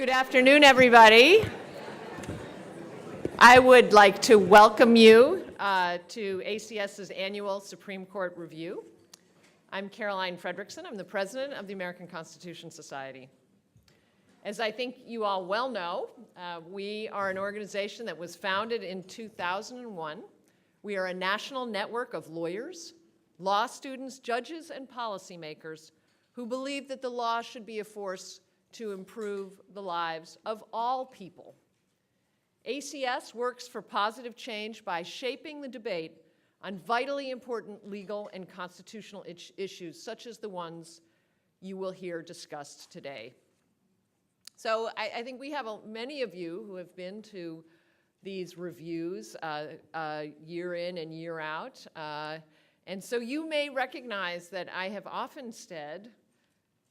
Good afternoon, everybody. I would like to welcome you to ACS's annual Supreme Court Review. I'm Caroline Fredrickson. I'm the president of the American Constitution Society. As I think you all well know, we are an organization that was founded in 2001. We are a national network of lawyers, law students, judges, and policymakers who believe that the law should be a force to improve the lives of all people. ACS works for positive change by shaping the debate on vitally important legal and constitutional issues, such as the ones you will hear discussed today. So I think we have many of you who have been to these reviews year in and year out. And so you may recognize that I have often said,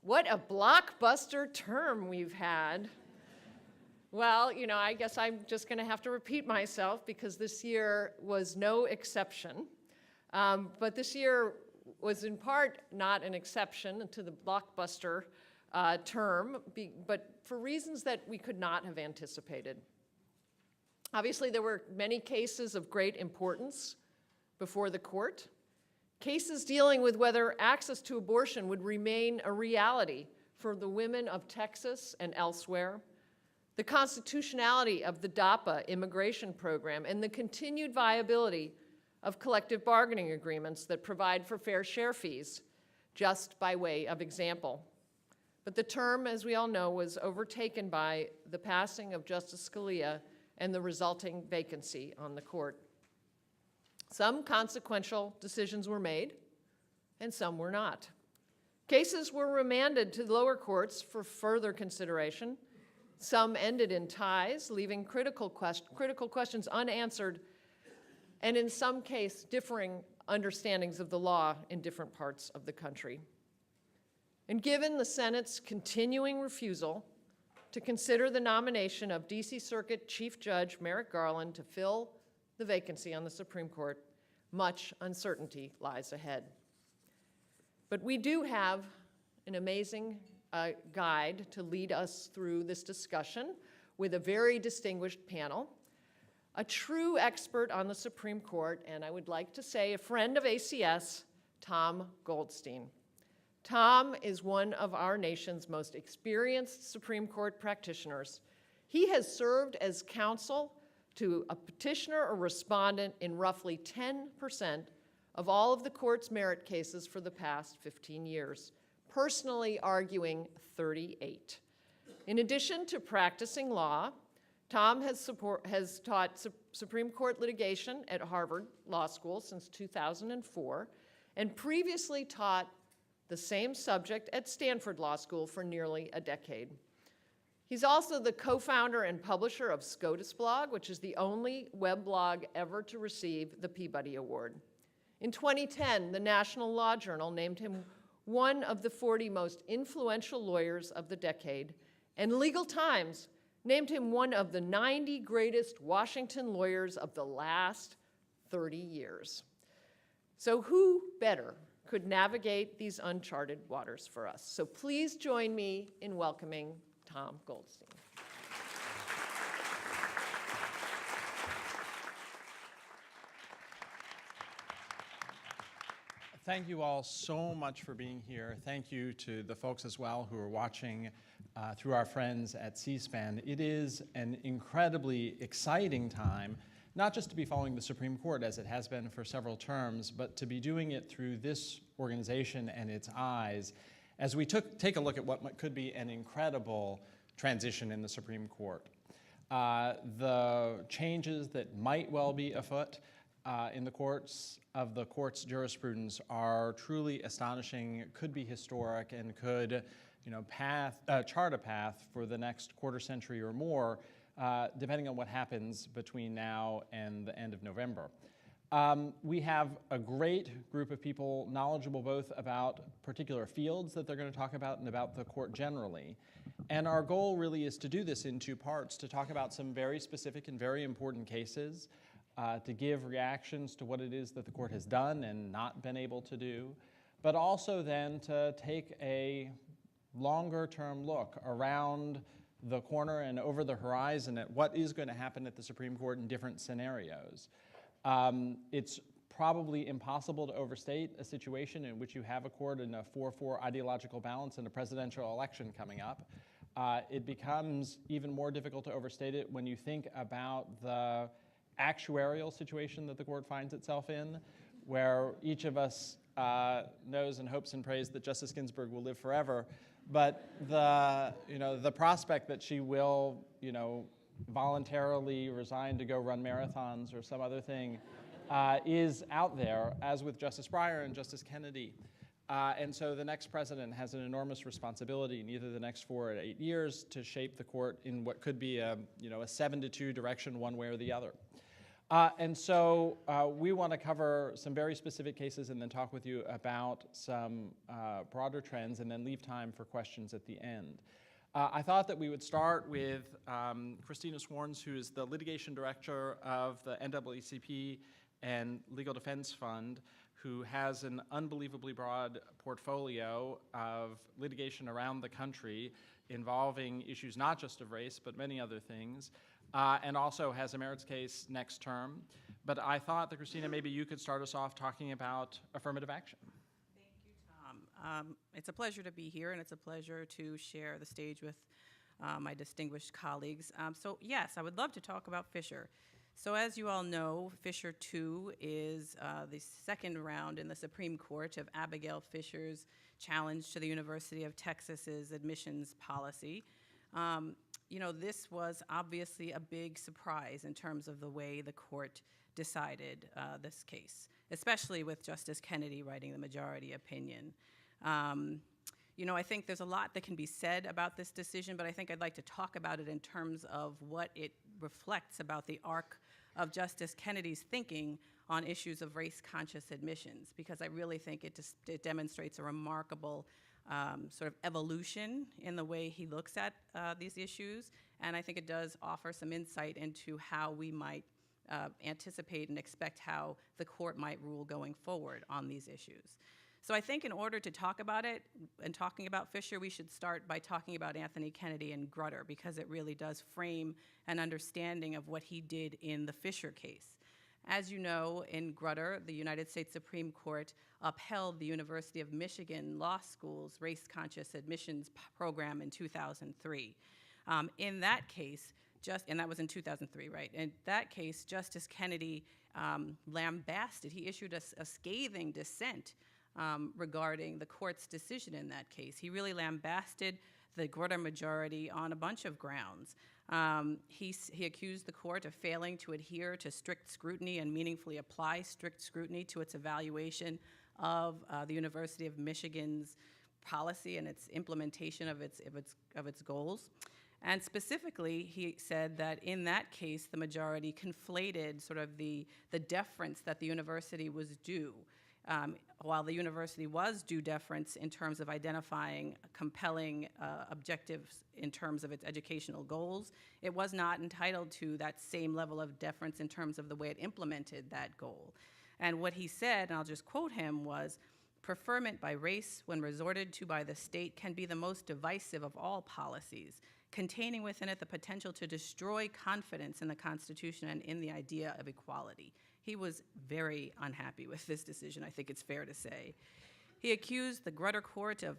what a blockbuster term we've had. Well, you know, I guess I'm just going to have to repeat myself because this year was no exception. But this year was in part not an exception to the blockbuster term, but for reasons that we could not have anticipated. Obviously, there were many cases of great importance before the court. Cases dealing with whether access to abortion would remain a reality for the women of Texas and elsewhere, the constitutionality of the DAPA immigration program, and the continued viability of collective bargaining agreements that provide for fair share fees, just by way of example. But the term, as we all know, was overtaken by the passing of Justice Scalia and the resulting vacancy on the court. Some consequential decisions were made, and some were not. Cases were remanded to the lower courts for further consideration. Some ended in ties, leaving critical questions unanswered, and in some cases, differing understandings of the law in different parts of the country. And given the Senate's continuing refusal to consider the nomination of D.C. Circuit Chief Judge Merrick Garland to fill the vacancy on the Supreme Court, much uncertainty lies ahead. But we do have an amazing guide to lead us through this discussion with a very distinguished panel, a true expert on the Supreme Court, and I would like to say a friend of ACS, Tom Goldstein. Tom is one of our nation's most experienced Supreme Court practitioners. He has served as counsel to a petitioner or respondent in roughly 10% of all of the court's merit cases for the past 15 years, personally arguing 38. In addition to practicing law, Tom has taught Supreme Court litigation at Harvard Law School since 2004 and previously taught the same subject at Stanford Law School for nearly a decade. He's also the co-founder and publisher of SCOTUSblog, which is the only weblog ever to receive the Peabody Award. In 2010, the National Law Journal named him one of the 40 most influential lawyers of the decade, and Legal Times named him one of the 90 greatest Washington lawyers of the last 30 years. So who better could navigate these uncharted waters for us? So please join me in welcoming Tom Goldstein. Thank you all so much for being here. Thank you to the folks as well who are watching through our friends at C-SPAN. It is an incredibly exciting time, not just to be following the Supreme Court as it has been for several terms, but to be doing it through this organization and its eyes as we take a look at what could be an incredible transition in the Supreme Court. The changes that might well be afoot in the court's jurisprudence are truly astonishing, could be historic, and could chart a path for the next quarter century or more, depending on what happens between now and the end of November. We have a great group of people knowledgeable both about particular fields that they're going to talk about and about the court generally. And our goal really is to do this in two parts, to talk about some very specific and very important cases, to give reactions to what it is that the court has done and not been able to do, but also then to take a longer-term look around the corner and over the horizon at what is going to happen at the Supreme Court in different scenarios. It's probably impossible to overstate a situation in which you have a court in a 4-4 ideological balance in a presidential election coming up. It becomes even more difficult to overstate it when you think about the actuarial situation that the court finds itself in, where each of us knows and hopes and prays that Justice Ginsburg will live forever, but the prospect that she will, voluntarily resign to go run marathons or some other thing is out there, as with Justice Breyer and Justice Kennedy. And so the next president has an enormous responsibility in either the next 4 or 8 years to shape the court in what could be a 7-2 direction one way or the other. And so we want to cover some very specific cases and then talk with you about some broader trends and then leave time for questions at the end. I thought that we would start with Christina Swarns, who is the litigation director of the NAACP and Legal Defense Fund, who has an unbelievably broad portfolio of litigation around the country involving issues not just of race, but many other things, and also has a merits case next term. But I thought that, Christina, maybe you could start us off talking about affirmative action. Thank you, Tom. It's a pleasure to be here, and it's a pleasure to share the stage with my distinguished colleagues. So yes, I would love to talk about Fisher. So as you all know, Fisher 2 is the second round in the Supreme Court of Abigail Fisher's challenge to the University of Texas's admissions policy. This was obviously a big surprise in terms of the way the court decided this case, especially with Justice Kennedy writing the majority opinion. I think there's a lot that can be said about this decision, but I think I'd like to talk about it in terms of what it reflects about the arc of Justice Kennedy's thinking on issues of race-conscious admissions, because I really think it demonstrates a remarkable sort of evolution in the way he looks at these issues, and I think it does offer some insight into how we might anticipate and expect how the court might rule going forward on these issues. So I think in order to talk about it and talking about Fisher, we should start by talking about Anthony Kennedy and Grutter, because it really does frame an understanding of what he did in the Fisher case. As you know, in Grutter, the United States Supreme Court upheld the University of Michigan Law School's race-conscious admissions program in 2003. In that case, and that was in 2003, right? In that case, Justice Kennedy lambasted, he issued a scathing dissent regarding the court's decision in that case. He really lambasted the Grutter majority on a bunch of grounds. He accused the court of failing to adhere to strict scrutiny and meaningfully apply strict scrutiny to its evaluation of the University of Michigan's policy and its implementation of its goals. And specifically, he said that in that case, the majority conflated sort of the deference that the university was due. While the university was due deference in terms of identifying compelling objectives in terms of its educational goals, it was not entitled to that same level of deference in terms of the way it implemented that goal. And what he said, and I'll just quote him, was, "Preferment by race, when resorted to by the state, can be the most divisive of all policies, containing within it the potential to destroy confidence in the Constitution and in the idea of equality." He was very unhappy with this decision, I think it's fair to say. He accused the Grutter court of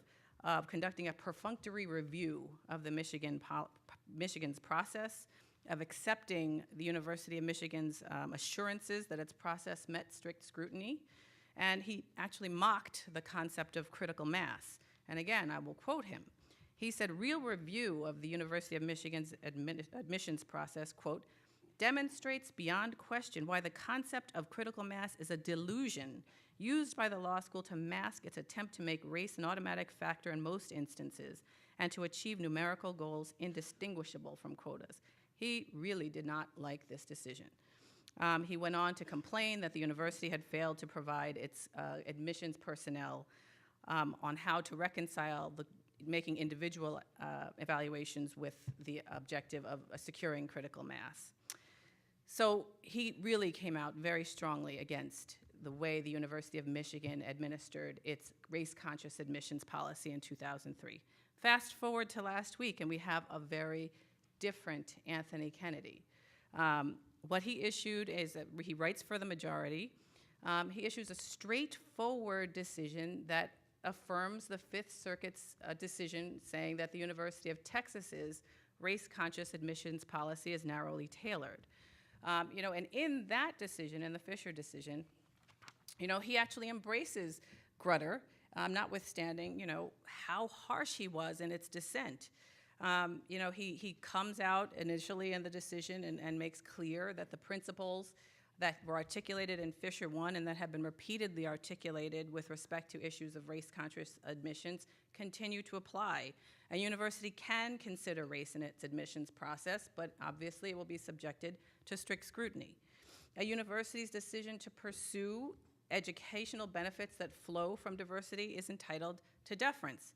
conducting a perfunctory review of the Michigan's process, of accepting the University of Michigan's assurances that its process met strict scrutiny, and he actually mocked the concept of critical mass. And again, I will quote him. He said, "Real review of the University of Michigan's admissions process, quote, demonstrates beyond question why the concept of critical mass is a delusion used by the law school to mask its attempt to make race an automatic factor in most instances and to achieve numerical goals indistinguishable from quotas." He really did not like this decision. He went on to complain that the university had failed to provide its admissions personnel on how to reconcile making individual evaluations with the objective of securing critical mass. So he really came out very strongly against the way the University of Michigan administered its race-conscious admissions policy in 2003. Fast forward to last week, and we have a very different Anthony Kennedy. What he issued is that he writes for the majority. He issues a straightforward decision that affirms the Fifth Circuit's decision saying that the University of Texas's race-conscious admissions policy is narrowly tailored. And in that decision, in the Fisher decision, he actually embraces Grutter, notwithstanding, how harsh he was in its dissent. He comes out initially in the decision and makes clear that the principles that were articulated in Fisher 1 and that have been repeatedly articulated with respect to issues of race-conscious admissions continue to apply. A university can consider race in its admissions process, but obviously it will be subjected to strict scrutiny. A university's decision to pursue educational benefits that flow from diversity is entitled to deference.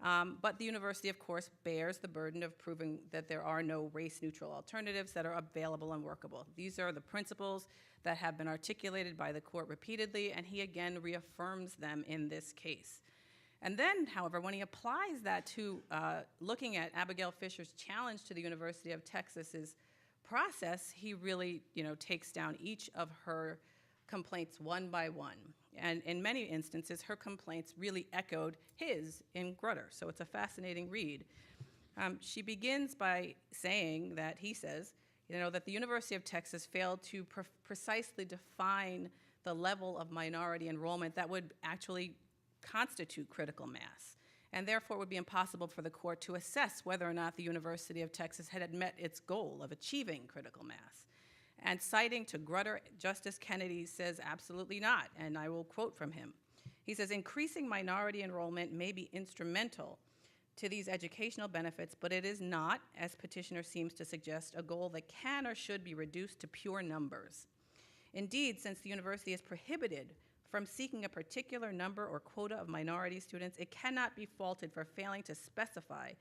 But the university, of course, bears the burden of proving that there are no race-neutral alternatives that are available and workable. These are the principles that have been articulated by the court repeatedly, and he again reaffirms them in this case. And then, however, when he applies that to looking at Abigail Fisher's challenge to the University of Texas's process, he really, takes down each of her complaints one by one. And in many instances, her complaints really echoed his in Grutter. So it's a fascinating read. She begins by saying that he says, that the University of Texas failed to precisely define the level of minority enrollment that would actually constitute critical mass. And therefore, it would be impossible for the court to assess whether or not the University of Texas had met its goal of achieving critical mass. And citing to Grutter, Justice Kennedy says absolutely not, and I will quote from him. He says, increasing minority enrollment may be instrumental to these educational benefits, but it is not, as petitioner seems to suggest, a goal that can or should be reduced to pure numbers. Indeed, since the university is prohibited from seeking a particular number or quota of minority students, it cannot be faulted for failing to specify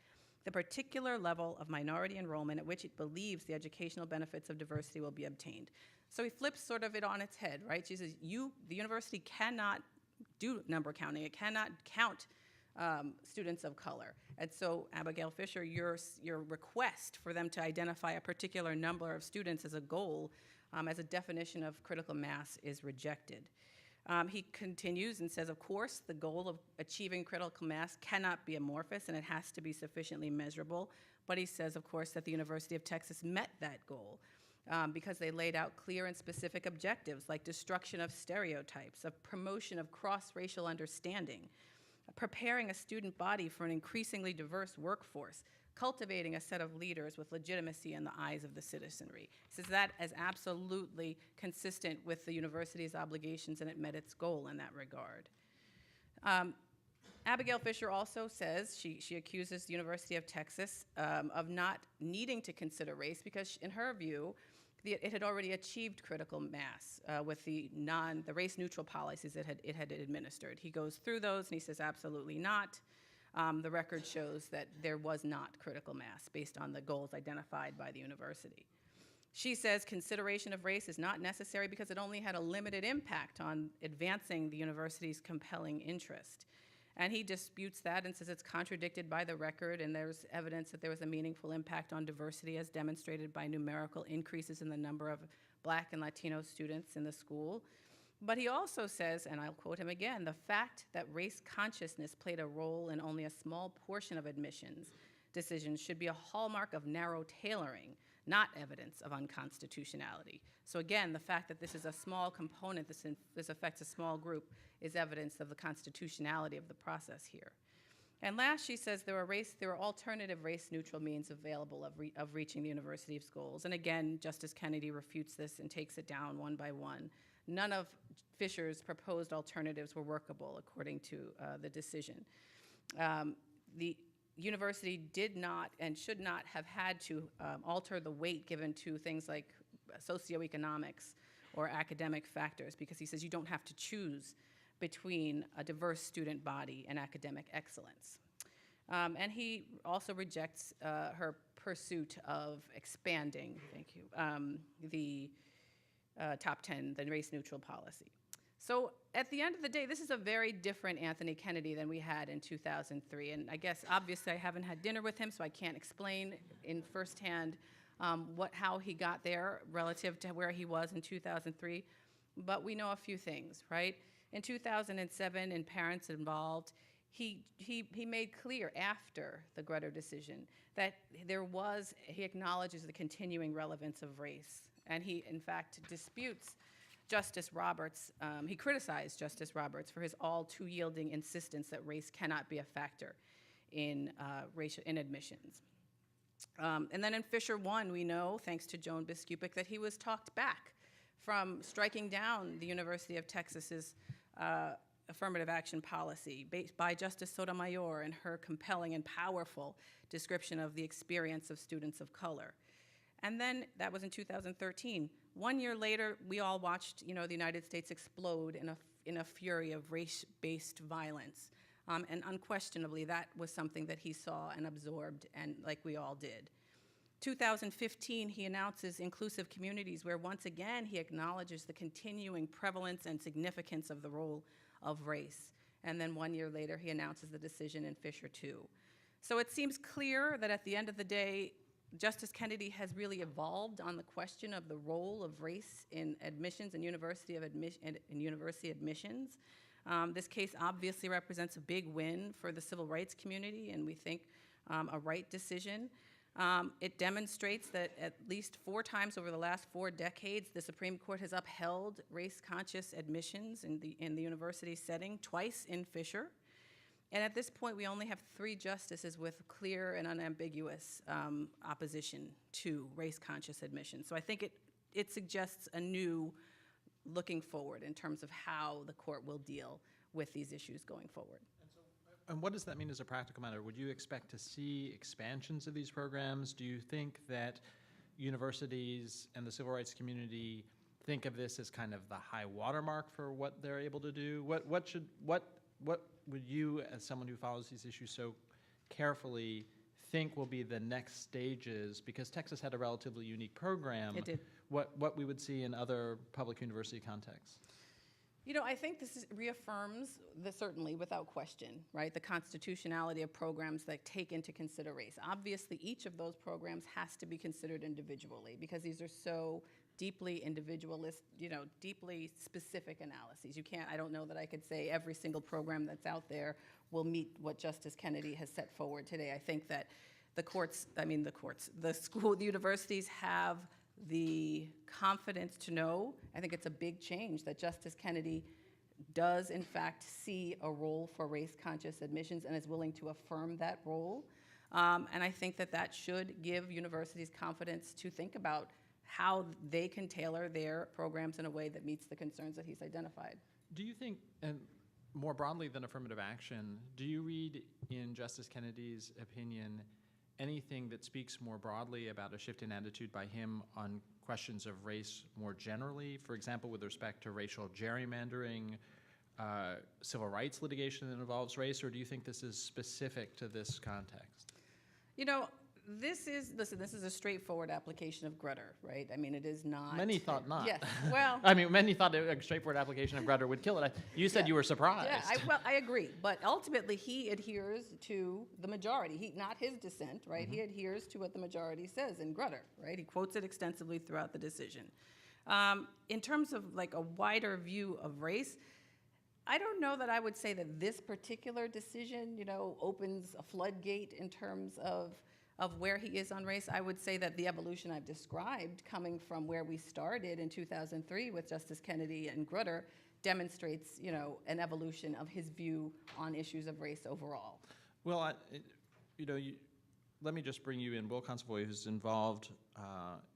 the particular level of minority enrollment at which it believes the educational benefits of diversity will be obtained. So he flips sort of it on its head, right? She says, the university cannot do number counting. It cannot count students of color. And so, Abigail Fisher, your request for them to identify a particular number of students as a goal, as a definition of critical mass, is rejected. He continues and says, of course, the goal of achieving critical mass cannot be amorphous and it has to be sufficiently measurable. But he says, of course, that the University of Texas met that goal because they laid out clear and specific objectives like destruction of stereotypes, of promotion of cross-racial understanding, preparing a student body for an increasingly diverse workforce, cultivating a set of leaders with legitimacy in the eyes of the citizenry. He says that is absolutely consistent with the university's obligations, and it met its goal in that regard. Abigail Fisher also says, she accuses the University of Texas of not needing to consider race because, in her view, it had already achieved critical mass with the race-neutral policies it had administered. He goes through those and he says absolutely not. The record shows that there was not critical mass based on the goals identified by the university. She says consideration of race is not necessary because it only had a limited impact on advancing the university's compelling interest. And he disputes that and says it's contradicted by the record, and there's evidence that there was a meaningful impact on diversity as demonstrated by numerical increases in the number of Black and Latino students in the school. But he also says, and I'll quote him again, the fact that race consciousness played a role in only a small portion of admissions decisions should be a hallmark of narrow tailoring, not evidence of unconstitutionality. So again, the fact that this is a small component, this affects a small group, is evidence of the constitutionality of the process here. And last, she says there are alternative race-neutral means available of reaching the university's goals. And again, Justice Kennedy refutes this and takes it down one by one. None of Fisher's proposed alternatives were workable, according to the decision. The university did not and should not have had to alter the weight given to things like socioeconomics or academic factors, because he says you don't have to choose between a diverse student body and academic excellence. And he also rejects her pursuit of expanding, the top 10, the race-neutral policy. So at the end of the day, this is a very different Anthony Kennedy than we had in 2003. And I guess, obviously, I haven't had dinner with him, so I can't explain in firsthand how he got there relative to where he was in 2003. But we know a few things, right? In 2007, and parents involved, he made clear after the Grutter decision that he acknowledges the continuing relevance of race. And he, in fact, disputes Justice Roberts, he criticized Justice Roberts for his all too yielding insistence that race cannot be a factor in admissions. And then in Fisher 1, we know, thanks to Joan Biskupic, that he was talked back from striking down the University of Texas's affirmative action policy by Justice Sotomayor in her compelling and powerful description of the experience of students of color. And then that was in 2013. 1 year later, we all watched, the United States explode in a fury of race-based violence. And unquestionably, that was something that he saw and absorbed, and like we all did. 2015, he announces inclusive communities, where once again he acknowledges the continuing prevalence and significance of the role of race. And then 1 year later, he announces the decision in Fisher 2. So it seems clear that at the end of the day, Justice Kennedy has really evolved on the question of the role of race in admissions and university admissions. This case obviously represents a big win for the civil rights community, and we think a right decision. It demonstrates that at least 4 times over the last 4 decades, the Supreme Court has upheld race-conscious admissions in the university setting, twice in Fisher. And at this point, we only have 3 justices with clear and unambiguous opposition to race-conscious admission. So I think it suggests a new looking forward in terms of how the court will deal with these issues going forward. And what does that mean as a practical matter? Would you expect to see expansions of these programs? Do you think that universities and the civil rights community think of this as kind of the high watermark for what they're able to do? What would you, as someone who follows these issues so carefully, think will be the next stages? Because Texas had a relatively unique program. It did. What we would see in other public university contexts? I think this reaffirms, certainly without question, right, the constitutionality of programs that take into consider race. Obviously, each of those programs has to be considered individually because these are so deeply individualist, deeply specific analyses. I don't know that I could say every single program that's out there will meet what Justice Kennedy has set forward today. I think that the universities have the confidence to know. I think it's a big change that Justice Kennedy does, in fact, see a role for race-conscious admissions and is willing to affirm that role. And I think that should give universities confidence to think about how they can tailor their programs in a way that meets the concerns that he's identified. Do you think, and more broadly than affirmative action, do you read in Justice Kennedy's opinion anything that speaks more broadly about a shift in attitude by him on questions of race more generally? For example, with respect to racial gerrymandering, civil rights litigation that involves race, or do you think this is specific to this context? This is a straightforward application of Grutter, right? It is not. Many thought not. Yes, well. Many thought a straightforward application of Grutter would kill it. You said you were surprised. Yeah, I agree. But ultimately, he adheres to the majority. Not his dissent, right? Mm-hmm. He adheres to what the majority says in Grutter, right? He quotes it extensively throughout the decision. In terms of a wider view of race, I don't know that I would say that this particular decision, opens a floodgate in terms of where he is on race. I would say that the evolution I've described, coming from where we started in 2003 with Justice Kennedy and Grutter, demonstrates, an evolution of his view on issues of race overall. Well, let me just bring you in. Will Consovoy, who's involved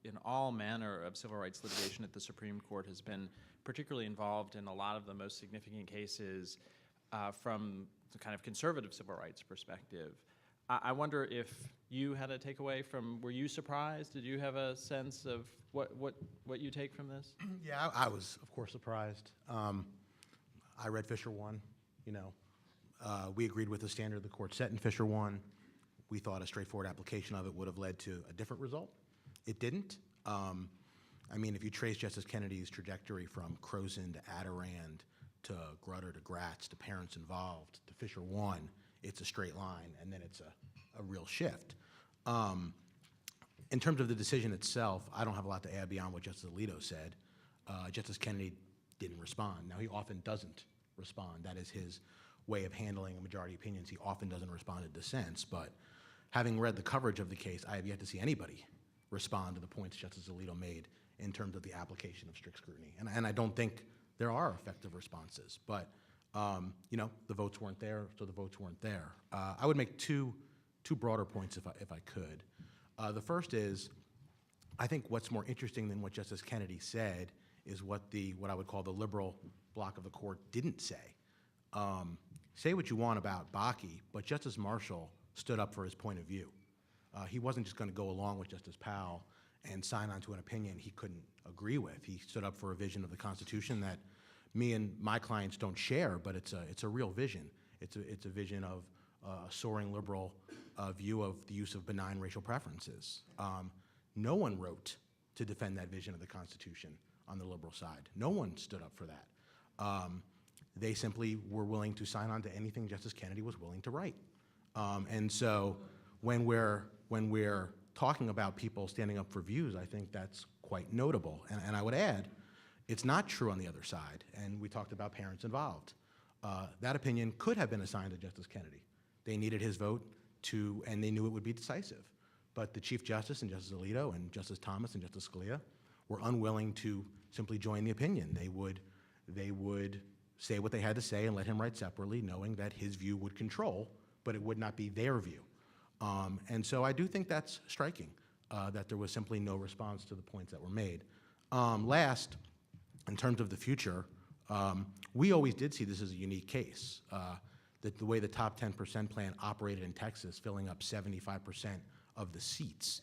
in all manner of civil rights litigation at the Supreme Court, has been particularly involved in a lot of the most significant cases from the kind of conservative civil rights perspective. I wonder if you had a takeaway from, were you surprised? Did you have a sense of what you take from this? Yeah, I was, of course, surprised. I read Fisher 1, we agreed with the standard the court set in Fisher 1. We thought a straightforward application of it would have led to a different result. It didn't. If you trace Justice Kennedy's trajectory from Crozon to Adirond to Grutter to Gratz to parents involved to Fisher 1, it's a straight line, and then it's a real shift. In terms of the decision itself, I don't have a lot to add beyond what Justice Alito said. Justice Kennedy didn't respond. Now, he often doesn't respond. That is his way of handling majority opinions. He often doesn't respond to dissents, but having read the coverage of the case, I have yet to see anybody respond to the points Justice Alito made in terms of the application of strict scrutiny. And I don't think there are effective responses, but you know, the votes weren't there, so the votes weren't there. I would make two broader points if I could. The first is, I think what's more interesting than what Justice Kennedy said is what I would call the liberal block of the court didn't say. Say what you want about Bakke, but Justice Marshall stood up for his point of view. He wasn't just going to go along with Justice Powell and sign on to an opinion he couldn't agree with. He stood up for a vision of the Constitution that me and my clients don't share, but it's a real vision. It's a vision of a soaring liberal view of the use of benign racial preferences. No one wrote to defend that vision of the Constitution on the liberal side. No one stood up for that. They simply were willing to sign on to anything Justice Kennedy was willing to write. And so when we're talking about people standing up for views, I think that's quite notable. And I would add, it's not true on the other side, and we talked about parents involved. That opinion could have been assigned to Justice Kennedy. They needed his vote and they knew it would be decisive. But the Chief Justice and Justice Alito and Justice Thomas and Justice Scalia were unwilling to simply join the opinion. They would say what they had to say and let him write separately, knowing that his view would control, but it would not be their view. And so I do think that's striking, that there was simply no response to the points that were made. Last, in terms of the future, we always did see this as a unique case. That the way the top 10% plan operated in Texas, filling up 75% of the seats,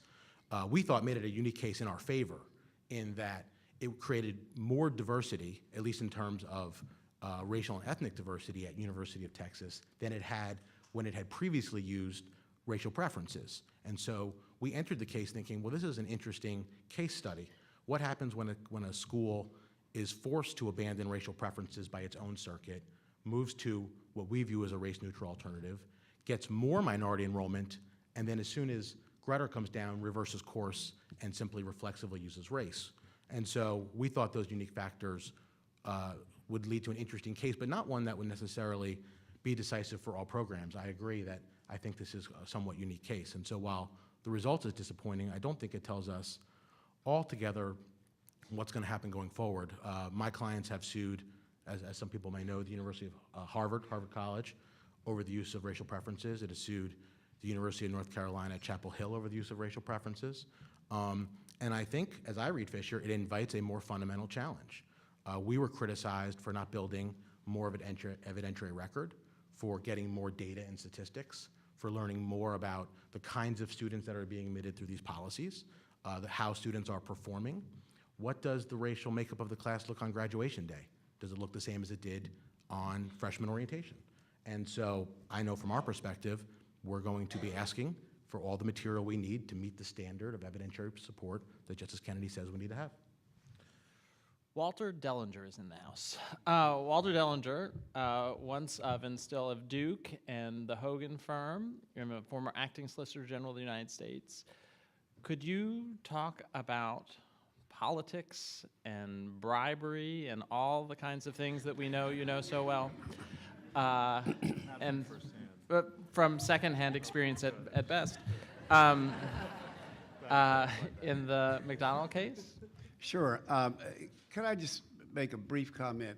we thought made it a unique case in our favor, in that it created more diversity, at least in terms of racial and ethnic diversity at University of Texas, than it had when it had previously used racial preferences. And so we entered the case thinking, well, this is an interesting case study. What happens when a school is forced to abandon racial preferences by its own circuit, moves to what we view as a race-neutral alternative, gets more minority enrollment, and then as soon as Grutter comes down, reverses course and simply reflexively uses race. And so we thought those unique factors would lead to an interesting case, but not one that would necessarily be decisive for all programs. I agree that I think this is a somewhat unique case. And so while the result is disappointing, I don't think it tells us altogether what's going to happen going forward. My clients have sued, as some people may know, the University of Harvard College, over the use of racial preferences. It has sued the University of North Carolina at Chapel Hill over the use of racial preferences. And I think, as I read Fisher, it invites a more fundamental challenge. We were criticized for not building more of an evidentiary record, for getting more data and statistics, for learning more about the kinds of students that are being admitted through these policies, how students are performing. What does the racial makeup of the class look on graduation day? Does it look the same as it did on freshman orientation? And so I know from our perspective, we're going to be asking for all the material we need to meet the standard of evidentiary support that Justice Kennedy says we need to have. Walter Dellinger is in the house. Walter Dellinger, once of and still of Duke and the Hogan firm, you're a former acting Solicitor General of the United States. Could you talk about politics and bribery and all the kinds of things that we know you know so well? And from secondhand experience at best. In the McDonald case? Sure. Could I just make a brief comment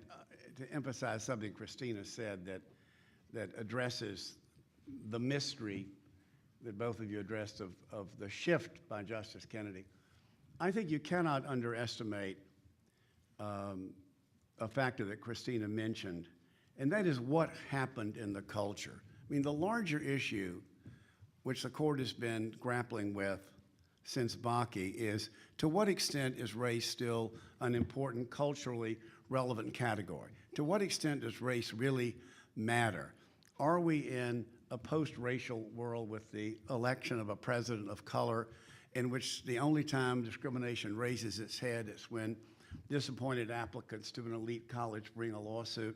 to emphasize something Christina said that addresses the mystery that both of you addressed of the shift by Justice Kennedy. I think you cannot underestimate a factor that Christina mentioned, and that is what happened in the culture. I mean, the larger issue, which the court has been grappling with since Bakke, is to what extent is race still an important culturally relevant category? To what extent does race really matter? Are we in a post-racial world with the election of a president of color in which the only time discrimination raises its head is when disappointed applicants to an elite college bring a lawsuit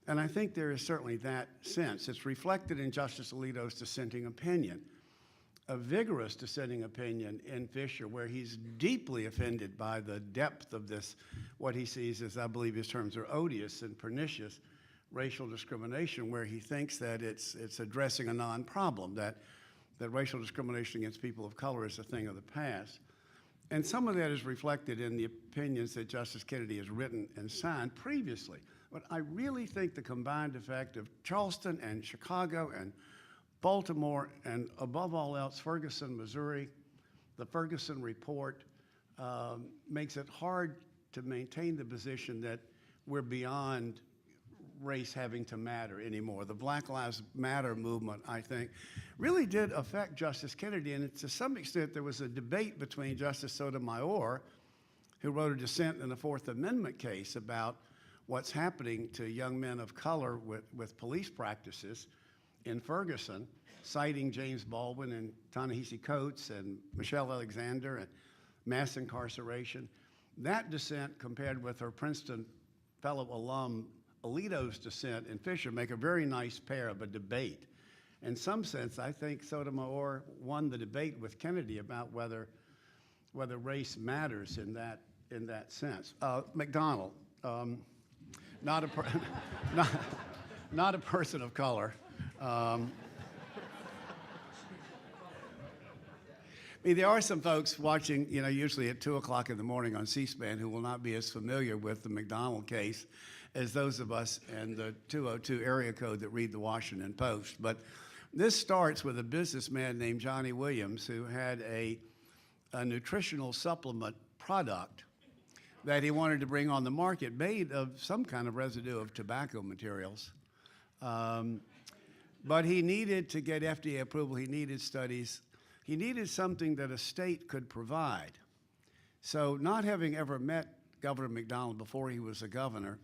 And I think there is certainly that sense. It's reflected in Justice Alito's dissenting opinion, a vigorous dissenting opinion in Fisher, where he's deeply offended by the depth of this, what he sees as, I believe his terms are odious and pernicious, racial discrimination, where he thinks that it's addressing a non-problem, that racial discrimination against people of color is a thing of the past. And some of that is reflected in the opinions that Justice Kennedy has written and signed previously. But I really think the combined effect of Charleston and Chicago and Baltimore, and above all else, Ferguson, Missouri, the Ferguson report makes it hard to maintain the position that we're beyond race having to matter anymore. The Black Lives Matter movement, I think, really did affect Justice Kennedy, and to some extent there was a debate between Justice Sotomayor, who wrote a dissent in the Fourth Amendment case about what's happening to young men of color with police practices in Ferguson, citing James Baldwin and Ta-Nehisi Coates and Michelle Alexander and mass incarceration. That dissent, compared with her Princeton fellow alum Alito's dissent in Fisher, make a very nice pair of a debate. In some sense, I think Sotomayor won the debate with Kennedy about whether race matters in that sense. McDonald, not a person of color. I mean, there are some folks watching, usually at 2 o'clock in the morning on C-SPAN who will not be as familiar with the McDonald case as those of us in the 202 area code that read the Washington Post. But this starts with a businessman named Johnny Williams who had a nutritional supplement product that he wanted to bring on the market made of some kind of residue of tobacco materials. But he needed to get FDA approval, he needed studies, he needed something that a state could provide. So not having ever met Governor McDonald before he was a governor,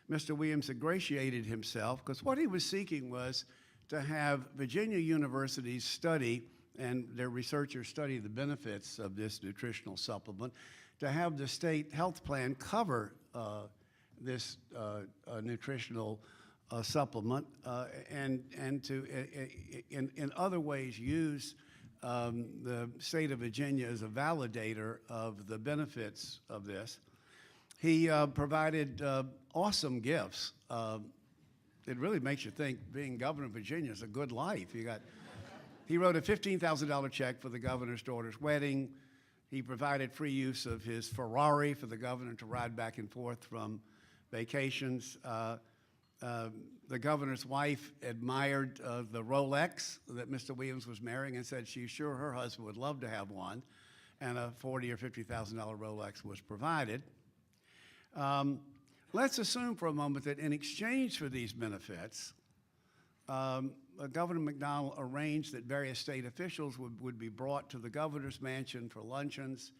Mr. Williams ingratiated himself, because what he was seeking was to have Virginia universities study, and their researchers study the benefits of this nutritional supplement, to have the state health plan cover this nutritional supplement, and to, in other ways, use the state of Virginia as a validator of the benefits of this. He provided awesome gifts. It really makes you think being governor of Virginia is a good life. He wrote a $15,000 check for the governor's daughter's wedding. He provided free use of his Ferrari for the governor to ride back and forth from vacations. The governor's wife admired the Rolex that Mr. Williams was marrying and said she's sure her husband would love to have one, and a $40,000 or $50,000 Rolex was provided. Let's assume for a moment that in exchange for these benefits, Governor McDonald arranged that various state officials would be brought to the governor's mansion for luncheons.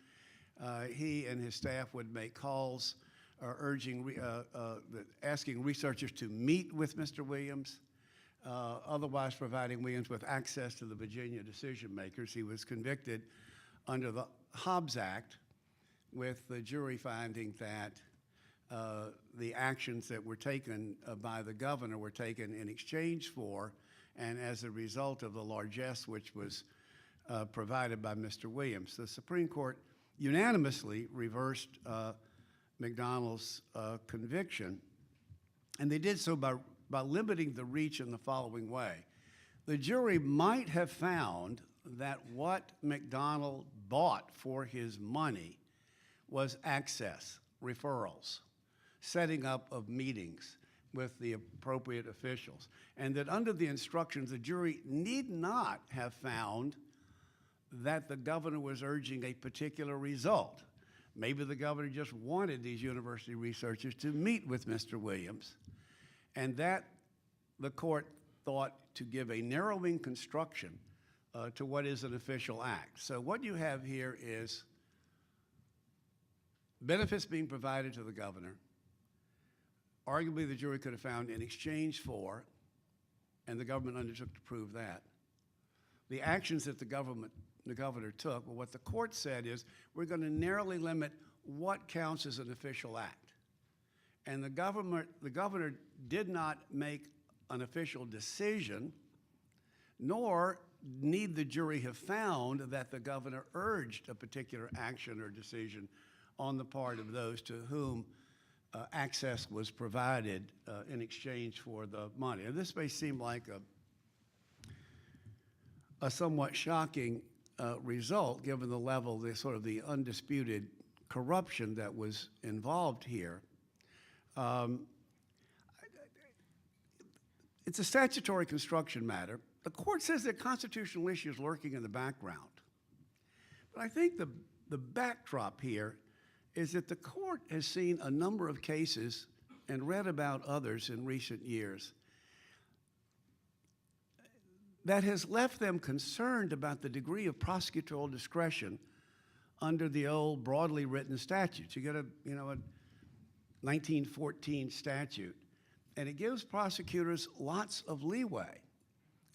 He and his staff would make calls asking researchers to meet with Mr. Williams, otherwise providing Williams with access to the Virginia decision makers. He was convicted under the Hobbs Act, with the jury finding that the actions that were taken by the governor were taken in exchange for and as a result of the largesse which was provided by Mr. Williams. The Supreme Court unanimously reversed McDonald's conviction, and they did so by limiting the reach in the following way. The jury might have found that what McDonald bought for his money was access, referrals, setting up of meetings with the appropriate officials, and that under the instructions, the jury need not have found that the governor was urging a particular result. Maybe the governor just wanted these university researchers to meet with Mr. Williams, and that the court thought to give a narrowing construction to what is an official act. So what you have here is benefits being provided to the governor. Arguably, the jury could have found in exchange for, and the government undertook to prove that, the actions that the governor took. Well, what the court said is, we're going to narrowly limit what counts as an official act. and the governor did not make an official decision, nor need the jury have found that the governor urged a particular action or decision on the part of those to whom access was provided in exchange for the money. And this may seem like a somewhat shocking result, given the level, the undisputed corruption that was involved here. It's a statutory construction matter. The court says there are constitutional issues lurking in the background. But I think the backdrop here is that the court has seen a number of cases and read about others in recent years that has left them concerned about the degree of prosecutorial discretion under the old broadly written statutes. You get a 1914 statute, and it gives prosecutors lots of leeway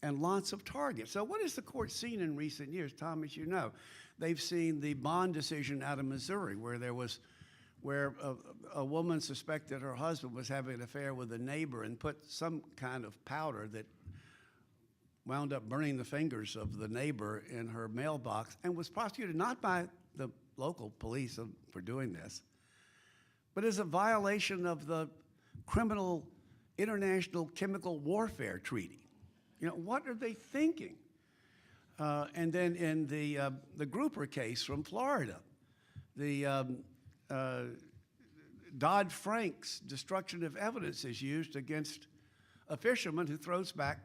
and lots of targets. So what has the court seen in recent years? Tom, as you know, they've seen the Bond decision out of Missouri, where a woman suspected her husband was having an affair with a neighbor and put some kind of powder that wound up burning the fingers of the neighbor in her mailbox, and was prosecuted not by the local police for doing this, but as a violation of the criminal International Chemical Warfare Treaty. What are they thinking? And then in the Grouper case from Florida, the Dodd-Frank's destruction of evidence is used against a fisherman who throws back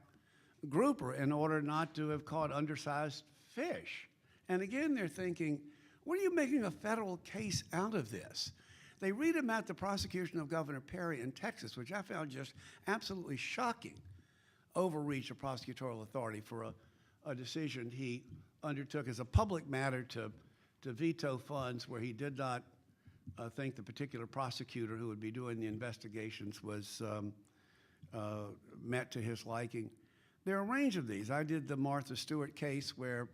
grouper in order not to have caught undersized fish. And again, they're thinking, what are you making a federal case out of this? They read about the prosecution of Governor Perry in Texas, which I found just absolutely shocking overreach of prosecutorial authority for a decision he undertook as a public matter to veto funds where he did not think the particular prosecutor who would be doing the investigations was met to his liking. There are a range of these. I did the Martha Stewart case where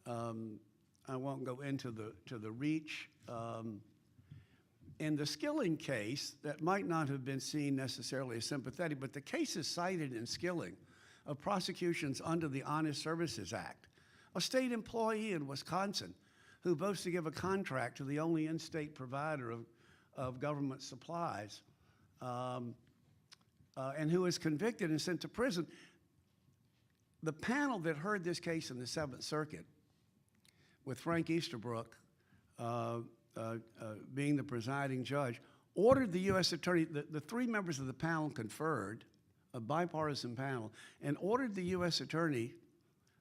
I won't go into the reach. In the Skilling case, that might not have been seen necessarily as sympathetic, but the cases cited in Skilling of prosecutions under the Honest Services Act, a state employee in Wisconsin who votes to give a contract to the only in-state provider of government supplies, and who is convicted and sent to prison. The panel that heard this case in the Seventh Circuit, with Frank Easterbrook being the presiding judge, ordered the U.S. attorney, the three members of the panel conferred, a bipartisan panel, and ordered the U.S. attorney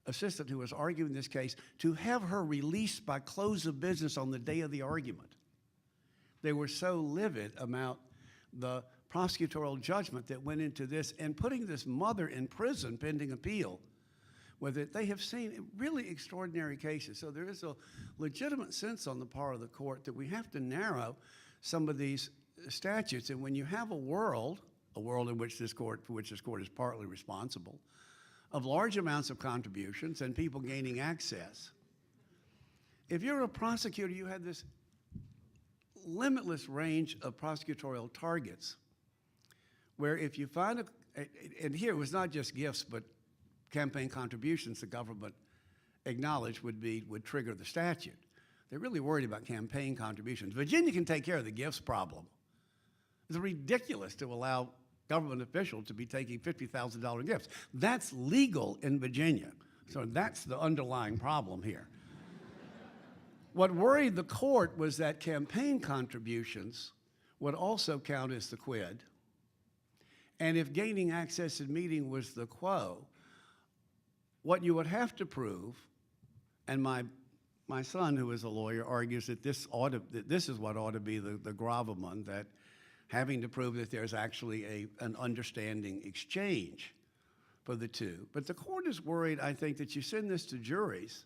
assistant who was arguing this case to have her released by close of business on the day of the argument. They were so livid about the prosecutorial judgment that went into this, and putting this mother in prison pending appeal with it. They have seen really extraordinary cases. So there is a legitimate sense on the part of the court that we have to narrow some of these statutes. And when you have a world in which for which this court is partly responsible, of large amounts of contributions and people gaining access, if you're a prosecutor, you have this limitless range of prosecutorial targets, where if you find and here it was not just gifts, but campaign contributions the government acknowledged would trigger the statute. They're really worried about campaign contributions. Virginia can take care of the gifts problem. It's ridiculous to allow government officials to be taking $50,000 gifts. That's legal in Virginia. So that's the underlying problem here. What worried the court was that campaign contributions would also count as the quid. And if gaining access in meeting was the quo, what you would have to prove, and my son, who is a lawyer, argues that this is what ought to be the gravamen, that having to prove that there's actually an understanding exchange for the two. But the court is worried, I think, that you send this to juries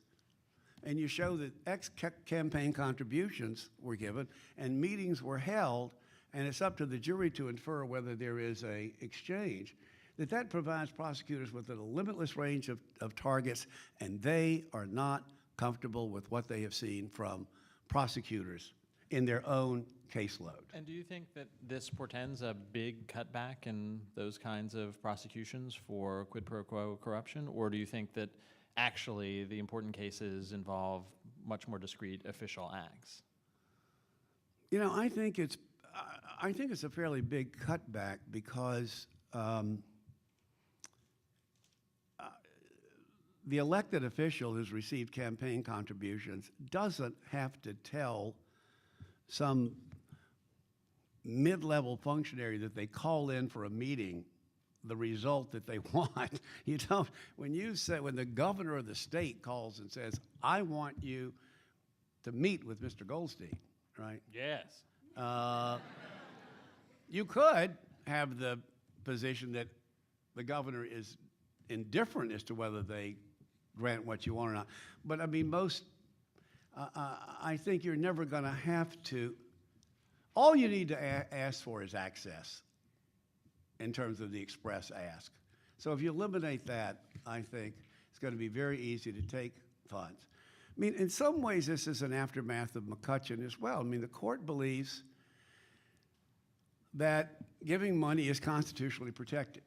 and you show that X campaign contributions were given and meetings were held, and it's up to the jury to infer whether there is a exchange, that provides prosecutors with a limitless range of targets, and they are not comfortable with what they have seen from prosecutors in their own caseload. And do you think that this portends a big cutback in those kinds of prosecutions for quid pro quo corruption? Or do you think that actually the important cases involve much more discrete official acts? You know, I think it's a fairly big cutback because the elected official who's received campaign contributions doesn't have to tell some mid-level functionary that they call in for a meeting the result that they want. You don't, when the governor of the state calls and says, I want you to meet with Mr. Goldstein, right? Yes. You could have the position that the governor is indifferent as to whether they grant what you want or not. But I mean, I think you're never going to have to, all you need to ask for is access in terms of the express ask. So if you eliminate that, I think it's going to be very easy to take funds. I mean, in some ways, this is an aftermath of McCutcheon as well. I mean, the court believes that giving money is constitutionally protected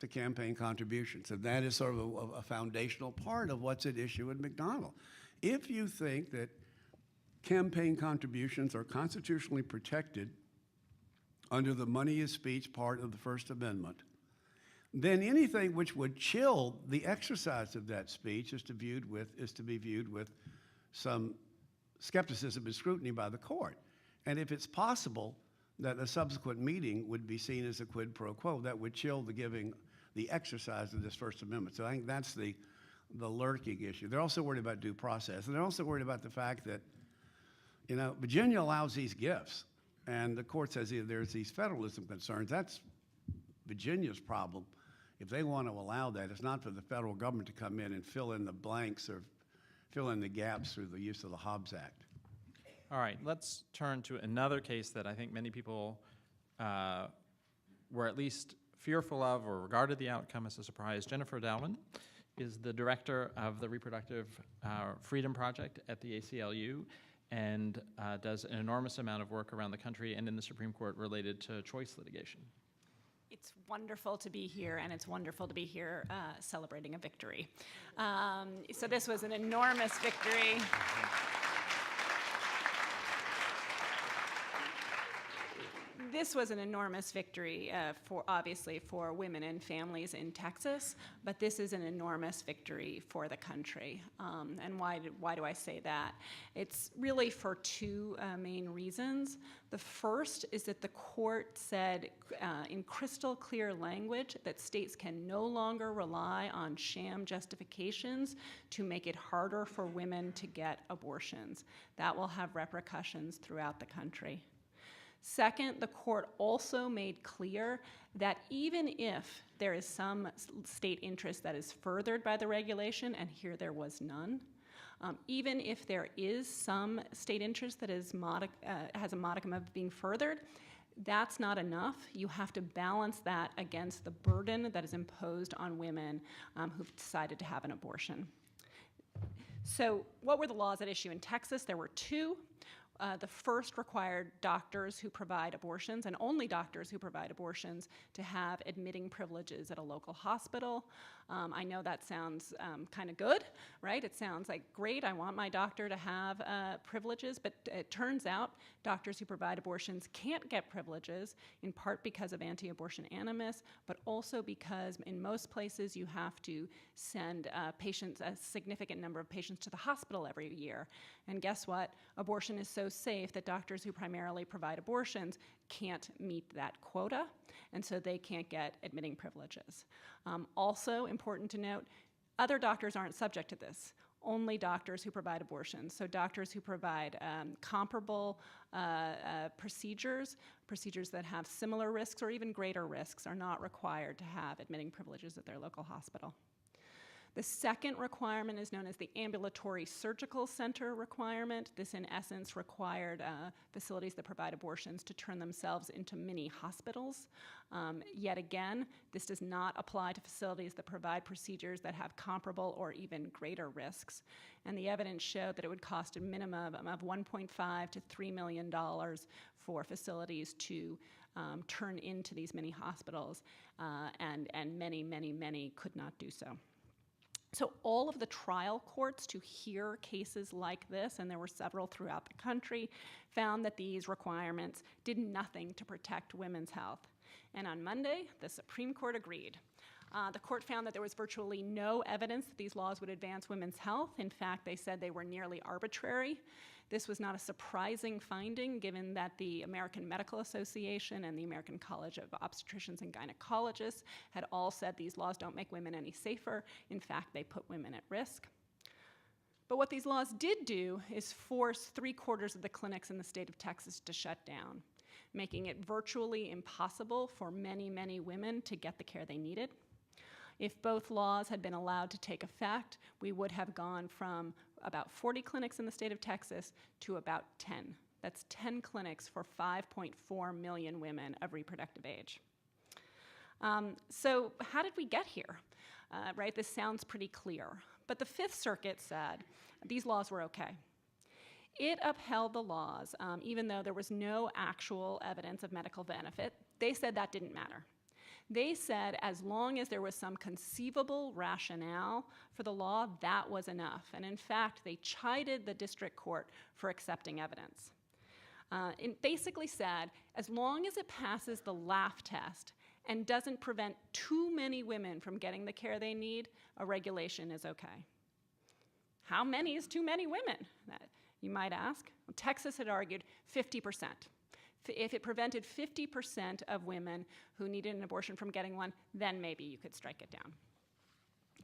to campaign contributions, and that is sort of a foundational part of what's at issue in McDonald. If you think that campaign contributions are constitutionally protected under the money is speech part of the First Amendment, then anything which would chill the exercise of that speech is to be viewed with some skepticism and scrutiny by the court. And if it's possible that a subsequent meeting would be seen as a quid pro quo, that would chill the exercise of this First Amendment. So I think that's the lurking issue. They're also worried about due process, and they're also worried about the fact that, you know, Virginia allows these gifts, and the court says there's these federalism concerns. That's Virginia's problem. If they want to allow that, it's not for the federal government to come in and fill in the blanks or fill in the gaps through the use of the Hobbs Act. All right, let's turn to another case that I think many people were at least fearful of or regarded the outcome as a surprise. Jennifer Dalven is the director of the Reproductive Freedom Project at the ACLU and does an enormous amount of work around the country and in the Supreme Court related to choice litigation. It's wonderful to be here, and it's wonderful to be here celebrating a victory. So this was an enormous victory. This was an enormous victory obviously for women and families in Texas, but this is an enormous victory for the country. And why do I say that? It's really for two main reasons. The first is that the court said in crystal clear language that states can no longer rely on sham justifications to make it harder for women to get abortions. That will have repercussions throughout the country. Second, the court also made clear that even if there is some state interest that is furthered by the regulation, and here there was none, even if there is some state interest that is has a modicum of being furthered, that's not enough. You have to balance that against the burden that is imposed on women who've decided to have an abortion. So what were the laws at issue in Texas? There were two. The first required doctors who provide abortions, and only doctors who provide abortions, to have admitting privileges at a local hospital. I know that sounds kind of good, right? It sounds like, great, I want my doctor to have privileges, but it turns out doctors who provide abortions can't get privileges, in part because of anti-abortion animus, but also because in most places you have to send a significant number of patients to the hospital every year. And guess what? Abortion is so safe that doctors who primarily provide abortions can't meet that quota, and so they can't get admitting privileges. Also important to note, other doctors aren't subject to this. Only doctors who provide abortions. So doctors who provide comparable procedures that have similar risks or even greater risks, are not required to have admitting privileges at their local hospital. The second requirement is known as the ambulatory surgical center requirement. This, in essence, required facilities that provide abortions to turn themselves into mini hospitals. Yet again, this does not apply to facilities that provide procedures that have comparable or even greater risks. And the evidence showed that it would cost a minimum of $1.5 to $3 million for facilities to turn into these mini hospitals, and many, many, many could not do so. So all of the trial courts to hear cases like this, and there were several throughout the country, found that these requirements did nothing to protect women's health. And on Monday, the Supreme Court agreed. The court found that there was virtually no evidence that these laws would advance women's health. In fact, they said they were nearly arbitrary. This was not a surprising finding, given that the American Medical Association and the American College of Obstetricians and Gynecologists had all said these laws don't make women any safer. In fact, they put women at risk. But what these laws did do is force 3/4 of the clinics in the state of Texas to shut down, making it virtually impossible for many, many women to get the care they needed. If both laws had been allowed to take effect, we would have gone from about 40 clinics in the state of Texas to about 10. That's 10 clinics for 5.4 million women of reproductive age. So how did we get here? Right, this sounds pretty clear. But the Fifth Circuit said these laws were okay. It upheld the laws, even though there was no actual evidence of medical benefit. They said that didn't matter. They said as long as there was some conceivable rationale for the law, that was enough. And in fact, they chided the district court for accepting evidence. It basically said, as long as it passes the laugh test and doesn't prevent too many women from getting the care they need, a regulation is okay. How many is too many women? You might ask. Well, Texas had argued 50%. If it prevented 50% of women who needed an abortion from getting one, then maybe you could strike it down.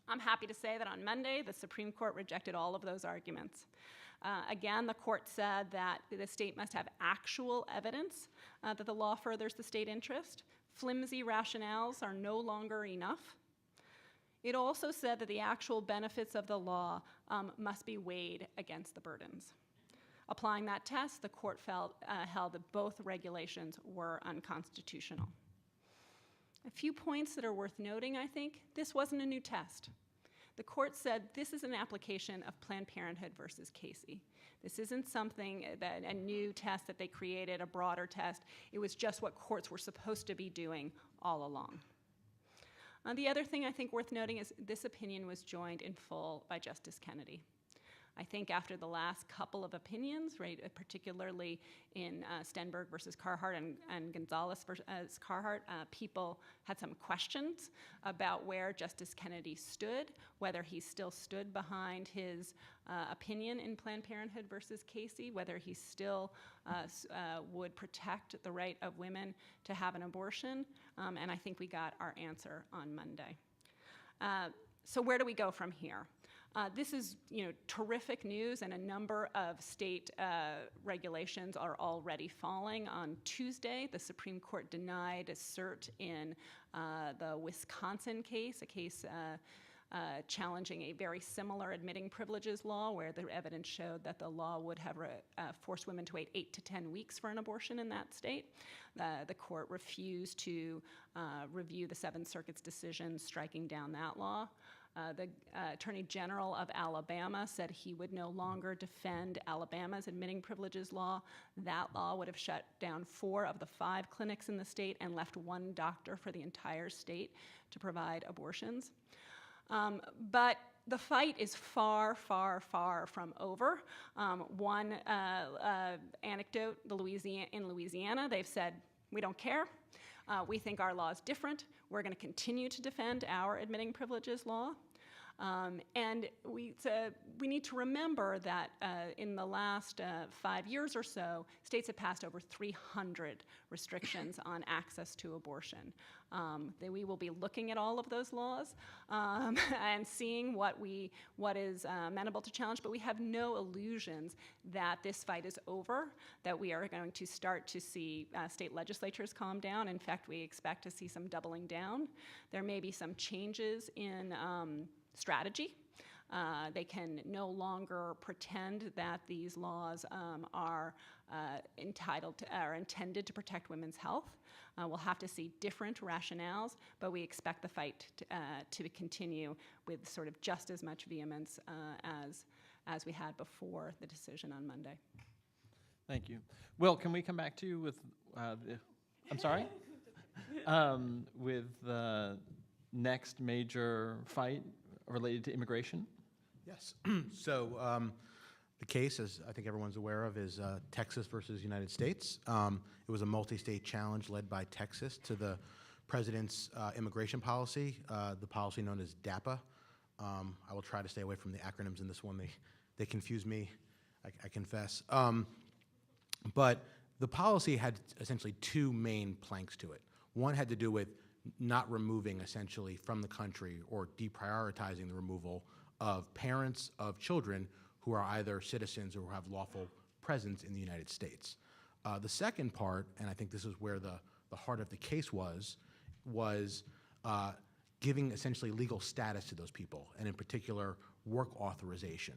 I'm happy to say that on Monday, the Supreme Court rejected all of those arguments. Again, the court said that the state must have actual evidence that the law furthers the state interest. Flimsy rationales are no longer enough. It also said that the actual benefits of the law must be weighed against the burdens. Applying that test, the court held that both regulations were unconstitutional. A few points that are worth noting, I think. This wasn't a new test. The court said this is an application of Planned Parenthood versus Casey. This isn't something a new test that they created, a broader test. It was just what courts were supposed to be doing all along. The other thing I think worth noting is this opinion was joined in full by Justice Kennedy. I think after the last couple of opinions, right, particularly in Stenberg versus Carhart and Gonzalez versus Carhart, people had some questions about where Justice Kennedy stood, whether he still stood behind his opinion in Planned Parenthood versus Casey, whether he still would protect the right of women to have an abortion, and I think we got our answer on Monday. So where do we go from here? This is, terrific news, and a number of state regulations are already falling. On Tuesday, the Supreme Court denied a cert in the Wisconsin case, a case challenging a very similar admitting privileges law, where the evidence showed that the law would have forced women to wait 8 to 10 weeks for an abortion in that state. The court refused to review the Seventh Circuit's decision striking down that law. The Attorney General of Alabama said he would no longer defend Alabama's admitting privileges law. That law would have shut down 4 of the 5 clinics in the state and left 1 doctor for the entire state to provide abortions. But the fight is far, far, far from over. One anecdote, in Louisiana, they've said, we don't care. We think our law is different. We're going to continue to defend our admitting privileges law. And we need to remember that in the last 5 years or so, states have passed over 300 restrictions on access to abortion. We will be looking at all of those laws and seeing what is amenable to challenge, but we have no illusions that this fight is over, that we are going to start to see state legislatures calm down. In fact, we expect to see some doubling down. There may be some changes in strategy. They can no longer pretend that these laws are intended to protect women's health. We'll have to see different rationales, but we expect the fight to continue with sort of just as much vehemence as we had before the decision on Monday. Thank you. Will, can we come back to you with I'm sorry? With the next major fight related to immigration? Yes. So the case, as I think everyone's aware of, is Texas versus United States. It was a multi-state challenge led by Texas to the president's immigration policy, the policy known as DAPA. I will try to stay away from the acronyms in this one. They confuse me, I confess. But the policy had essentially two main planks to it. One had to do with not removing, essentially, from the country or deprioritizing the removal of parents of children who are either citizens or who have lawful presence in the United States. The second part, and I think this is where the heart of the case was giving essentially legal status to those people, and in particular, work authorization.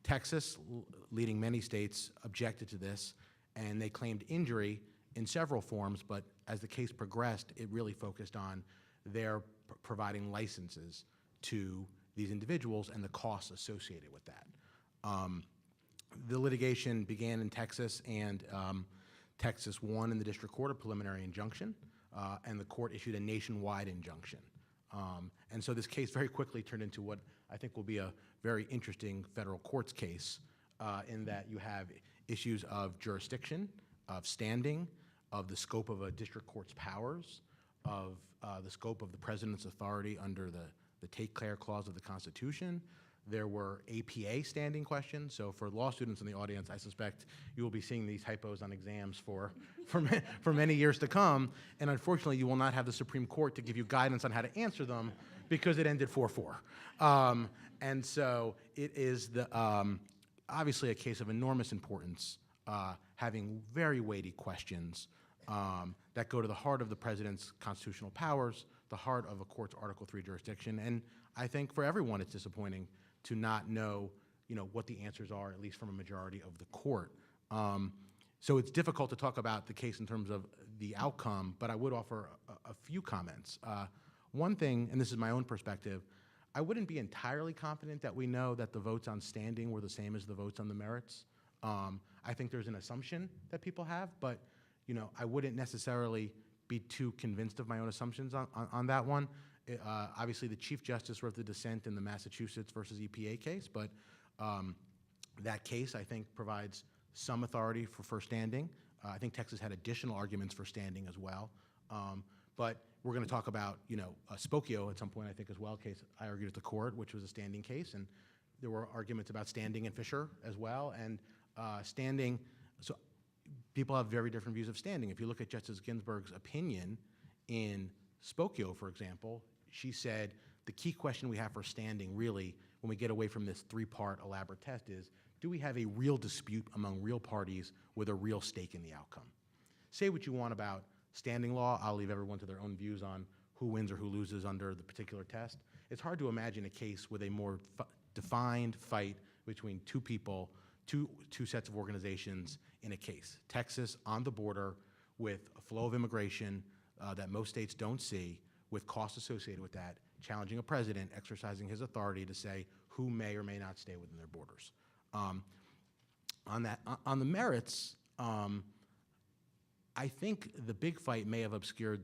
Texas, leading many states, objected to this, and they claimed injury in several forms, but as the case progressed, it really focused on their providing licenses to these individuals and the costs associated with that. The litigation began in Texas, and Texas won in the district court a preliminary injunction, and the court issued a nationwide injunction. And so this case very quickly turned into what I think will be a very interesting federal courts case, in that you have issues of jurisdiction, of standing, of the scope of a district court's powers, of the scope of the president's authority under the Take Care Clause of the Constitution. There were APA standing questions. So for law students in the audience, I suspect you will be seeing these hypos on exams for many years to come. And unfortunately, you will not have the Supreme Court to give you guidance on how to answer them because it ended 4-4. And so it is obviously a case of enormous importance, having very weighty questions that go to the heart of the president's constitutional powers, the heart of a court's Article III jurisdiction. And I think for everyone it's disappointing to not know, what the answers are, at least from a majority of the court. So it's difficult to talk about the case in terms of the outcome, but I would offer a few comments. One thing, and this is my own perspective, I wouldn't be entirely confident that we know that the votes on standing were the same as the votes on the merits. I think there's an assumption that people have, but I wouldn't necessarily be too convinced of my own assumptions on that one. Obviously, the Chief Justice wrote the dissent in the Massachusetts versus EPA case, but that case, I think, provides some authority for standing. I think Texas had additional arguments for standing as well. But we're going to talk about, Spokeo at some point, I think, as well, a case I argued at the court, which was a standing case, and there were arguments about standing in Fisher as well, and standing. So people have very different views of standing. If you look at Justice Ginsburg's opinion in Spokeo, for example, she said the key question we have for standing, really, when we get away from this three-part elaborate test is, do we have a real dispute among real parties with a real stake in the outcome? Say what you want about standing law. I'll leave everyone to their own views on who wins or who loses under the particular test. It's hard to imagine a case with a more defined fight between two people, two sets of organizations in a case. Texas on the border with a flow of immigration that most states don't see, with costs associated with that, challenging a president exercising his authority to say who may or may not stay within their borders. On the merits, I think the big fight may have obscured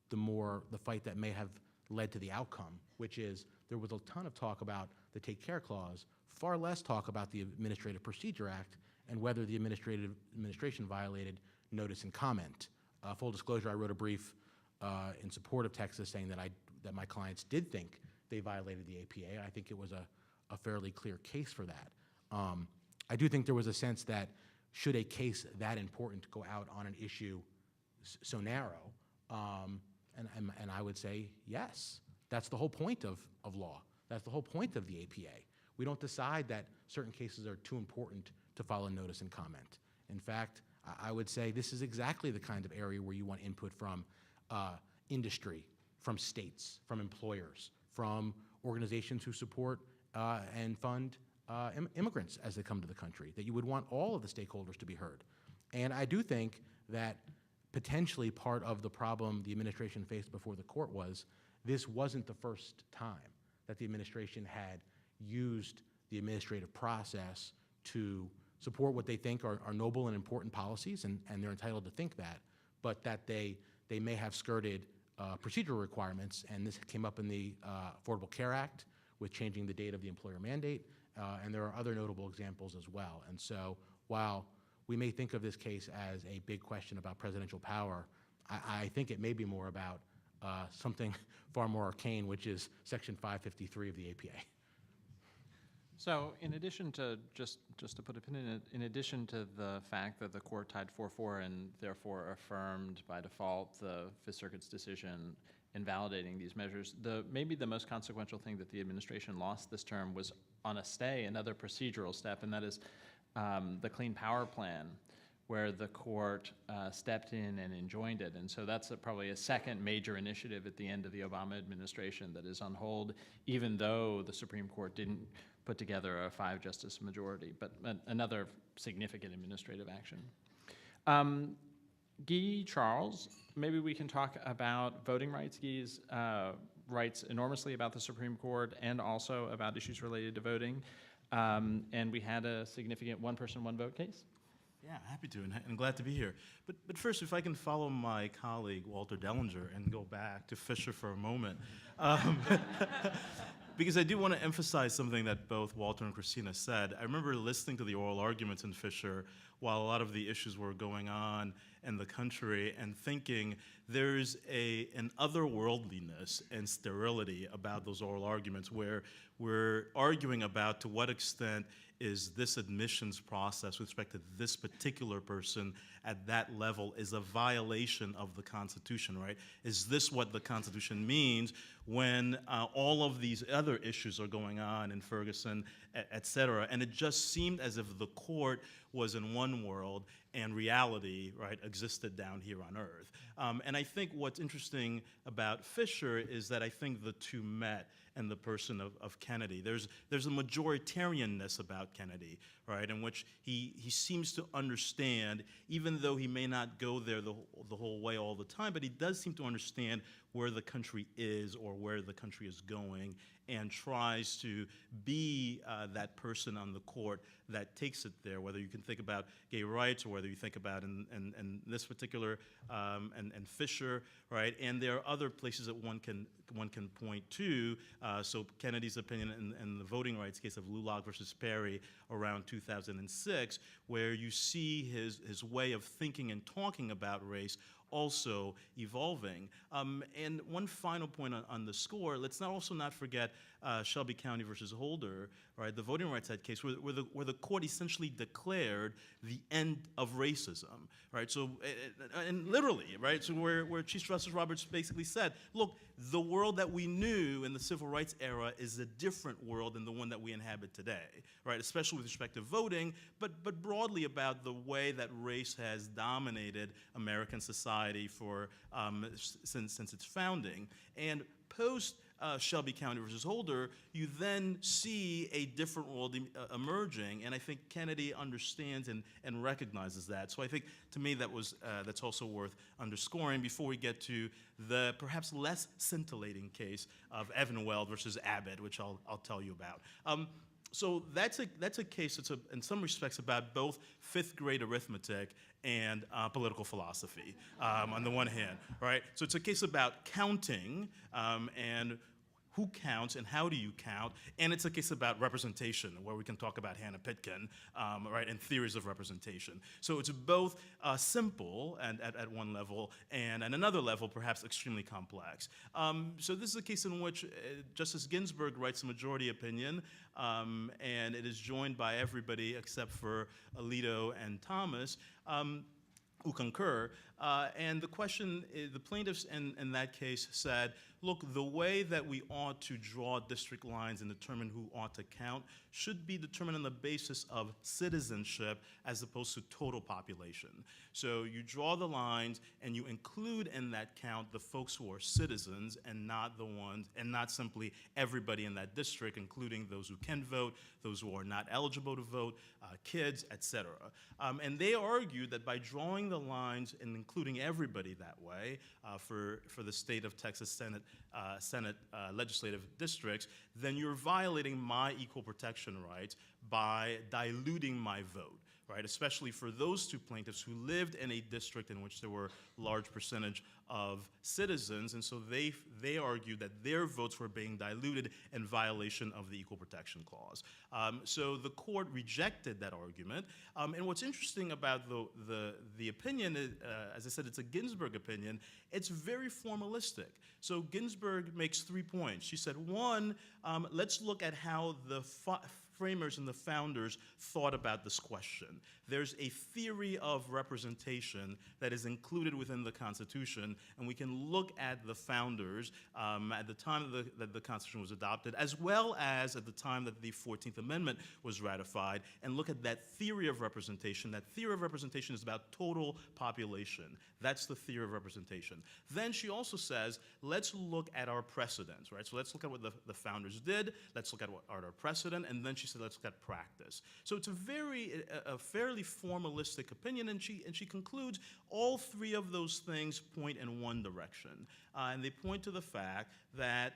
the fight that may have led to the outcome, which is there was a ton of talk about the Take Care Clause, far less talk about the Administrative Procedure Act and whether the administration violated notice and comment. Full disclosure, I wrote a brief in support of Texas saying that my clients did think they violated the APA. I think it was a fairly clear case for that. I do think there was a sense that should a case that important go out on an issue so narrow, and I would say yes. That's the whole point of law. That's the whole point of the APA. We don't decide that certain cases are too important to follow notice and comment. In fact, I would say this is exactly the kind of area where you want input from industry, from states, from employers, from organizations who support and fund immigrants as they come to the country, that you would want all of the stakeholders to be heard. And I do think that potentially part of the problem the administration faced before the court was this wasn't the first time that the administration had used the administrative process to support what they think are noble and important policies, and they're entitled to think that, but that they may have skirted procedural requirements, and this came up in the Affordable Care Act with changing the date of the employer mandate, and there are other notable examples as well. And so while we may think of this case as a big question about presidential power, I think it may be more about something far more arcane, which is Section 553 of the APA. So in addition to, just to put a pin in it, in addition to the fact that the court tied 4-4 and therefore affirmed by default the Fifth Circuit's decision invalidating these measures, maybe the most consequential thing that the administration lost this term was on a stay, another procedural step, and that is the Clean Power Plan, where the court stepped in and enjoined it. And so that's probably a second major initiative at the end of the Obama administration that is on hold, even though the Supreme Court didn't put together a 5-justice majority, but another significant administrative action. Guy Charles, maybe we can talk about voting rights. Guy's writes enormously about the Supreme Court and also about issues related to voting. And we had a significant one-person, one-vote case. Yeah, happy to, and glad to be here. But first, if I can follow my colleague, Walter Dellinger, and go back to Fisher for a moment. Because I do want to emphasize something that both Walter and Christina said. I remember listening to the oral arguments in Fisher while a lot of the issues were going on in the country and thinking there's an otherworldliness and sterility about those oral arguments where we're arguing about to what extent is this admissions process with respect to this particular person at that level is a violation of the Constitution, right? Is this what the Constitution means when all of these other issues are going on in Ferguson, et cetera? And it just seemed as if the court was in one world and reality, right, existed down here on earth. And I think what's interesting about Fisher is that I think the two met in the person of Kennedy. There's a majoritarianness about Kennedy, right, in which he seems to understand, even though he may not go there the whole way all the time, but he does seem to understand where the country is or where the country is going, and tries to be that person on the court that takes it there, whether you can think about gay rights or whether you think about in this particular, and Fisher, right? And there are other places that one can point to. So Kennedy's opinion in the voting rights case of Lulock versus Perry around 2006, where you see his way of thinking and talking about race also evolving. And one final point on the score, let's also not forget Shelby County versus Holder, right? The Voting Rights Act case where the court essentially declared the end of racism, right? So, and literally, right? So where Chief Justice Roberts basically said, look, the world that we knew in the civil rights era is a different world than the one that we inhabit today, right? Especially with respect to voting, but broadly about the way that race has dominated American society for since its founding. And post Shelby County versus Holder, you then see a different world emerging, and I think Kennedy understands and recognizes that. So I think, to me, that's also worth underscoring before we get to the perhaps less scintillating case of Evan Weld versus Abbott, which I'll tell you about. So that's a case that's in some respects about both fifth grade arithmetic and political philosophy on the one hand, right? So it's a case about counting and who counts and how do you count, and it's a case about representation, where we can talk about Hannah Pitkin, right, and theories of representation. So it's both simple and at one level, and at another level, perhaps extremely complex. So this is a case in which Justice Ginsburg writes a majority opinion, and it is joined by everybody except for Alito and Thomas, who concur. And the question, the plaintiffs in that case said, look, the way that we ought to draw district lines and determine who ought to count should be determined on the basis of citizenship as opposed to total population. So you draw the lines and you include in that count the folks who are citizens and not the ones, and not simply everybody in that district, including those who can vote, those who are not eligible to vote, kids, etc. And they argue that by drawing the lines and including everybody that way for the state of Texas Senate legislative districts, then you're violating my equal protection rights by diluting my vote. Right, especially for those two plaintiffs who lived in a district in which there were a large percentage of citizens, and so they argued that their votes were being diluted in violation of the Equal Protection Clause. So the court rejected that argument, and what's interesting about the opinion, as I said, it's a Ginsburg opinion, it's very formalistic. So Ginsburg makes 3 points. She said, one, let's look at how the framers and the founders thought about this question. There's a theory of representation that is included within the Constitution, and we can look at the founders at the time that the Constitution was adopted, as well as at the time that the 14th Amendment was ratified, and look at that theory of representation. That theory of representation is about total population. That's the theory of representation. Then she also says, let's look at our precedents, right? So let's look at what the founders did, let's look at what are our precedent, and then she said, let's look at practice. So it's a fairly formalistic opinion, and she concludes all 3 of those things point in one direction. And they point to the fact that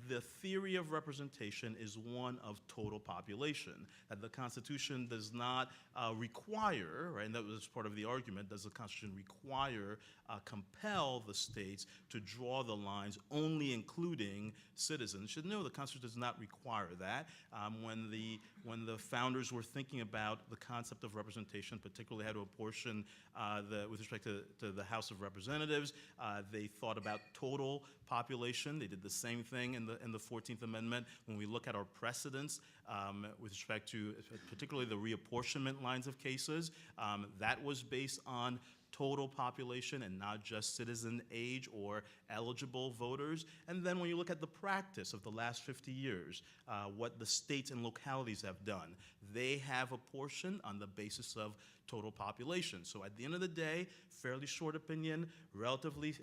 the theory of representation is one of total population, that the Constitution does not require, right, and that was part of the argument, does the Constitution require, compel the states to draw the lines only including citizens? You should know the Constitution does not require that. When the founders were thinking about the concept of representation, particularly how to apportion with respect to the House of Representatives, they thought about total population. They did the same thing in the 14th Amendment. When we look at our precedents with respect to particularly the reapportionment lines of cases, that was based on total population and not just citizen age or eligible voters. And then when you look at the practice of the last 50 years, what the states and localities have done, they have apportioned on the basis of total population. So at the end of the day, fairly short opinion, relatively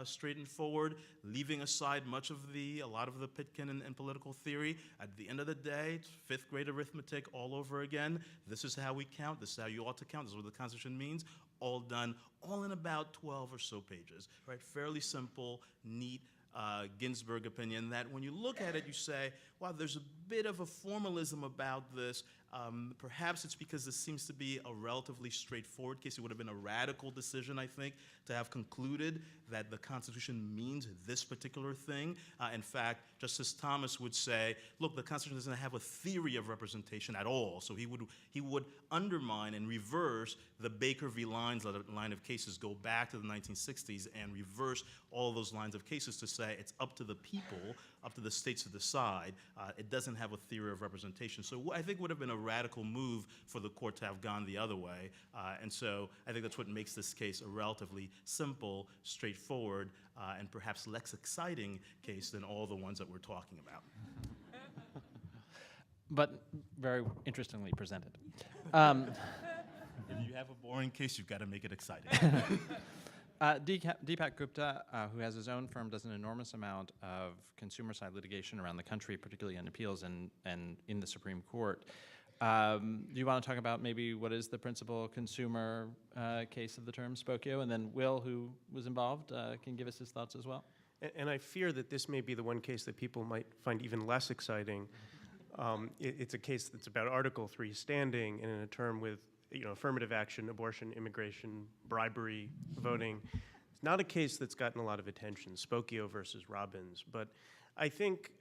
straight and forward, leaving aside a lot of the Pitkin and political theory. At the end of the day, it's 5th grade arithmetic all over again. This is how we count. This is how you ought to count. This is what the Constitution means. All done, all in about 12 or so pages, right? Fairly simple, neat Ginsburg opinion that when you look at it, you say, wow, there's a bit of a formalism about this. Perhaps it's because this seems to be a relatively straightforward case. It would have been a radical decision, I think, to have concluded that the Constitution means this particular thing. In fact, Justice Thomas would say, look, the Constitution doesn't have a theory of representation at all. So he would undermine and reverse the Baker v. Lyons line of cases, go back to the 1960s and reverse all those lines of cases to say it's up to the people, up to the states to decide. It doesn't have a theory of representation. So I think would have been a radical move for the court to have gone the other way. And so I think that's what makes this case a relatively simple, straightforward, and perhaps less exciting case than all the ones that we're talking about. But very interestingly presented. If you have a boring case, you've got to make it exciting. Deepak Gupta, who has his own firm, does an enormous amount of consumer-side litigation around the country, particularly in appeals and in the Supreme Court. Do you want to talk about maybe what is the principal consumer case of the term Spokeo? And then Will, who was involved, can give us his thoughts as well. And I fear that this may be the one case that people might find even less exciting. It's a case that's about Article III standing and in a term with affirmative action, abortion, immigration, bribery, voting. It's not a case that's gotten a lot of attention, Spokeo versus Robbins, but I think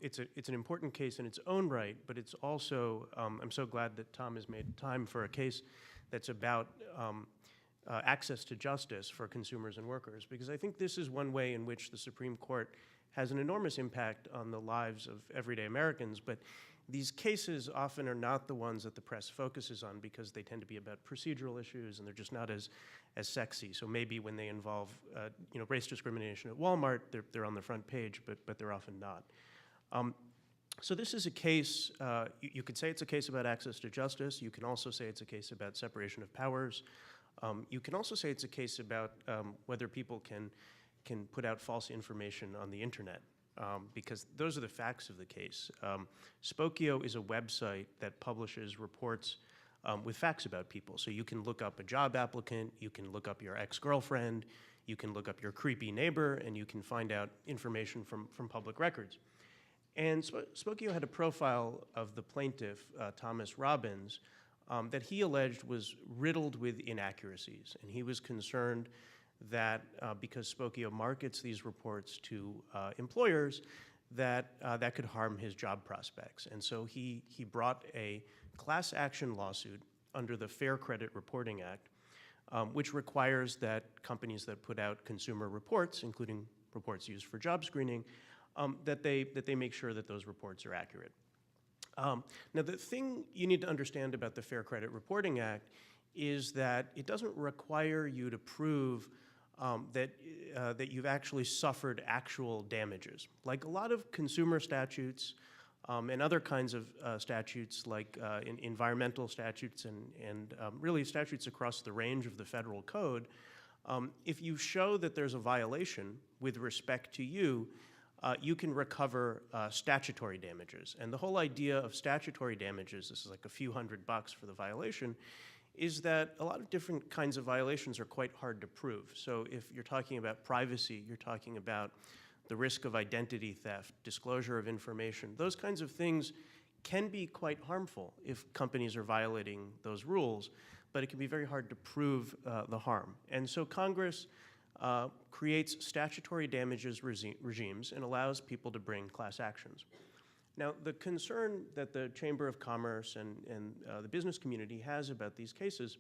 it's an important case in its own right, but it's also, I'm so glad that Tom has made time for a case that's about access to justice for consumers and workers, because I think this is one way in which the Supreme Court has an enormous impact on the lives of everyday Americans, but these cases often are not the ones that the press focuses on because they tend to be about procedural issues and they're just not as sexy. So maybe when they involve race discrimination at Walmart, they're on the front page, but they're often not. So this is a case, you could say it's a case about access to justice. You can also say it's a case about separation of powers. You can also say it's a case about whether people can put out false information on the internet, because those are the facts of the case. Spokeo is a website that publishes reports with facts about people. So you can look up a job applicant, you can look up your ex-girlfriend, you can look up your creepy neighbor, and you can find out information from public records. And Spokeo had a profile of the plaintiff, Thomas Robbins, that he alleged was riddled with inaccuracies. And he was concerned that because Spokeo markets these reports to employers, that could harm his job prospects. And so he brought a class action lawsuit under the Fair Credit Reporting Act, which requires that companies that put out consumer reports, including reports used for job screening, that they make sure that those reports are accurate. Now, the thing you need to understand about the Fair Credit Reporting Act is that it doesn't require you to prove that you've actually suffered actual damages. Like a lot of consumer statutes and other kinds of statutes, like environmental statutes and really statutes across the range of the federal code, if you show that there's a violation with respect to you, you can recover statutory damages. And the whole idea of statutory damages, this is like a few $100 for the violation, is that a lot of different kinds of violations are quite hard to prove. So if you're talking about privacy, you're talking about the risk of identity theft, disclosure of information, those kinds of things can be quite harmful if companies are violating those rules, but it can be very hard to prove the harm. And so Congress creates statutory damages regimes and allows people to bring class actions. Now, the concern that the Chamber of Commerce and the business community has about these cases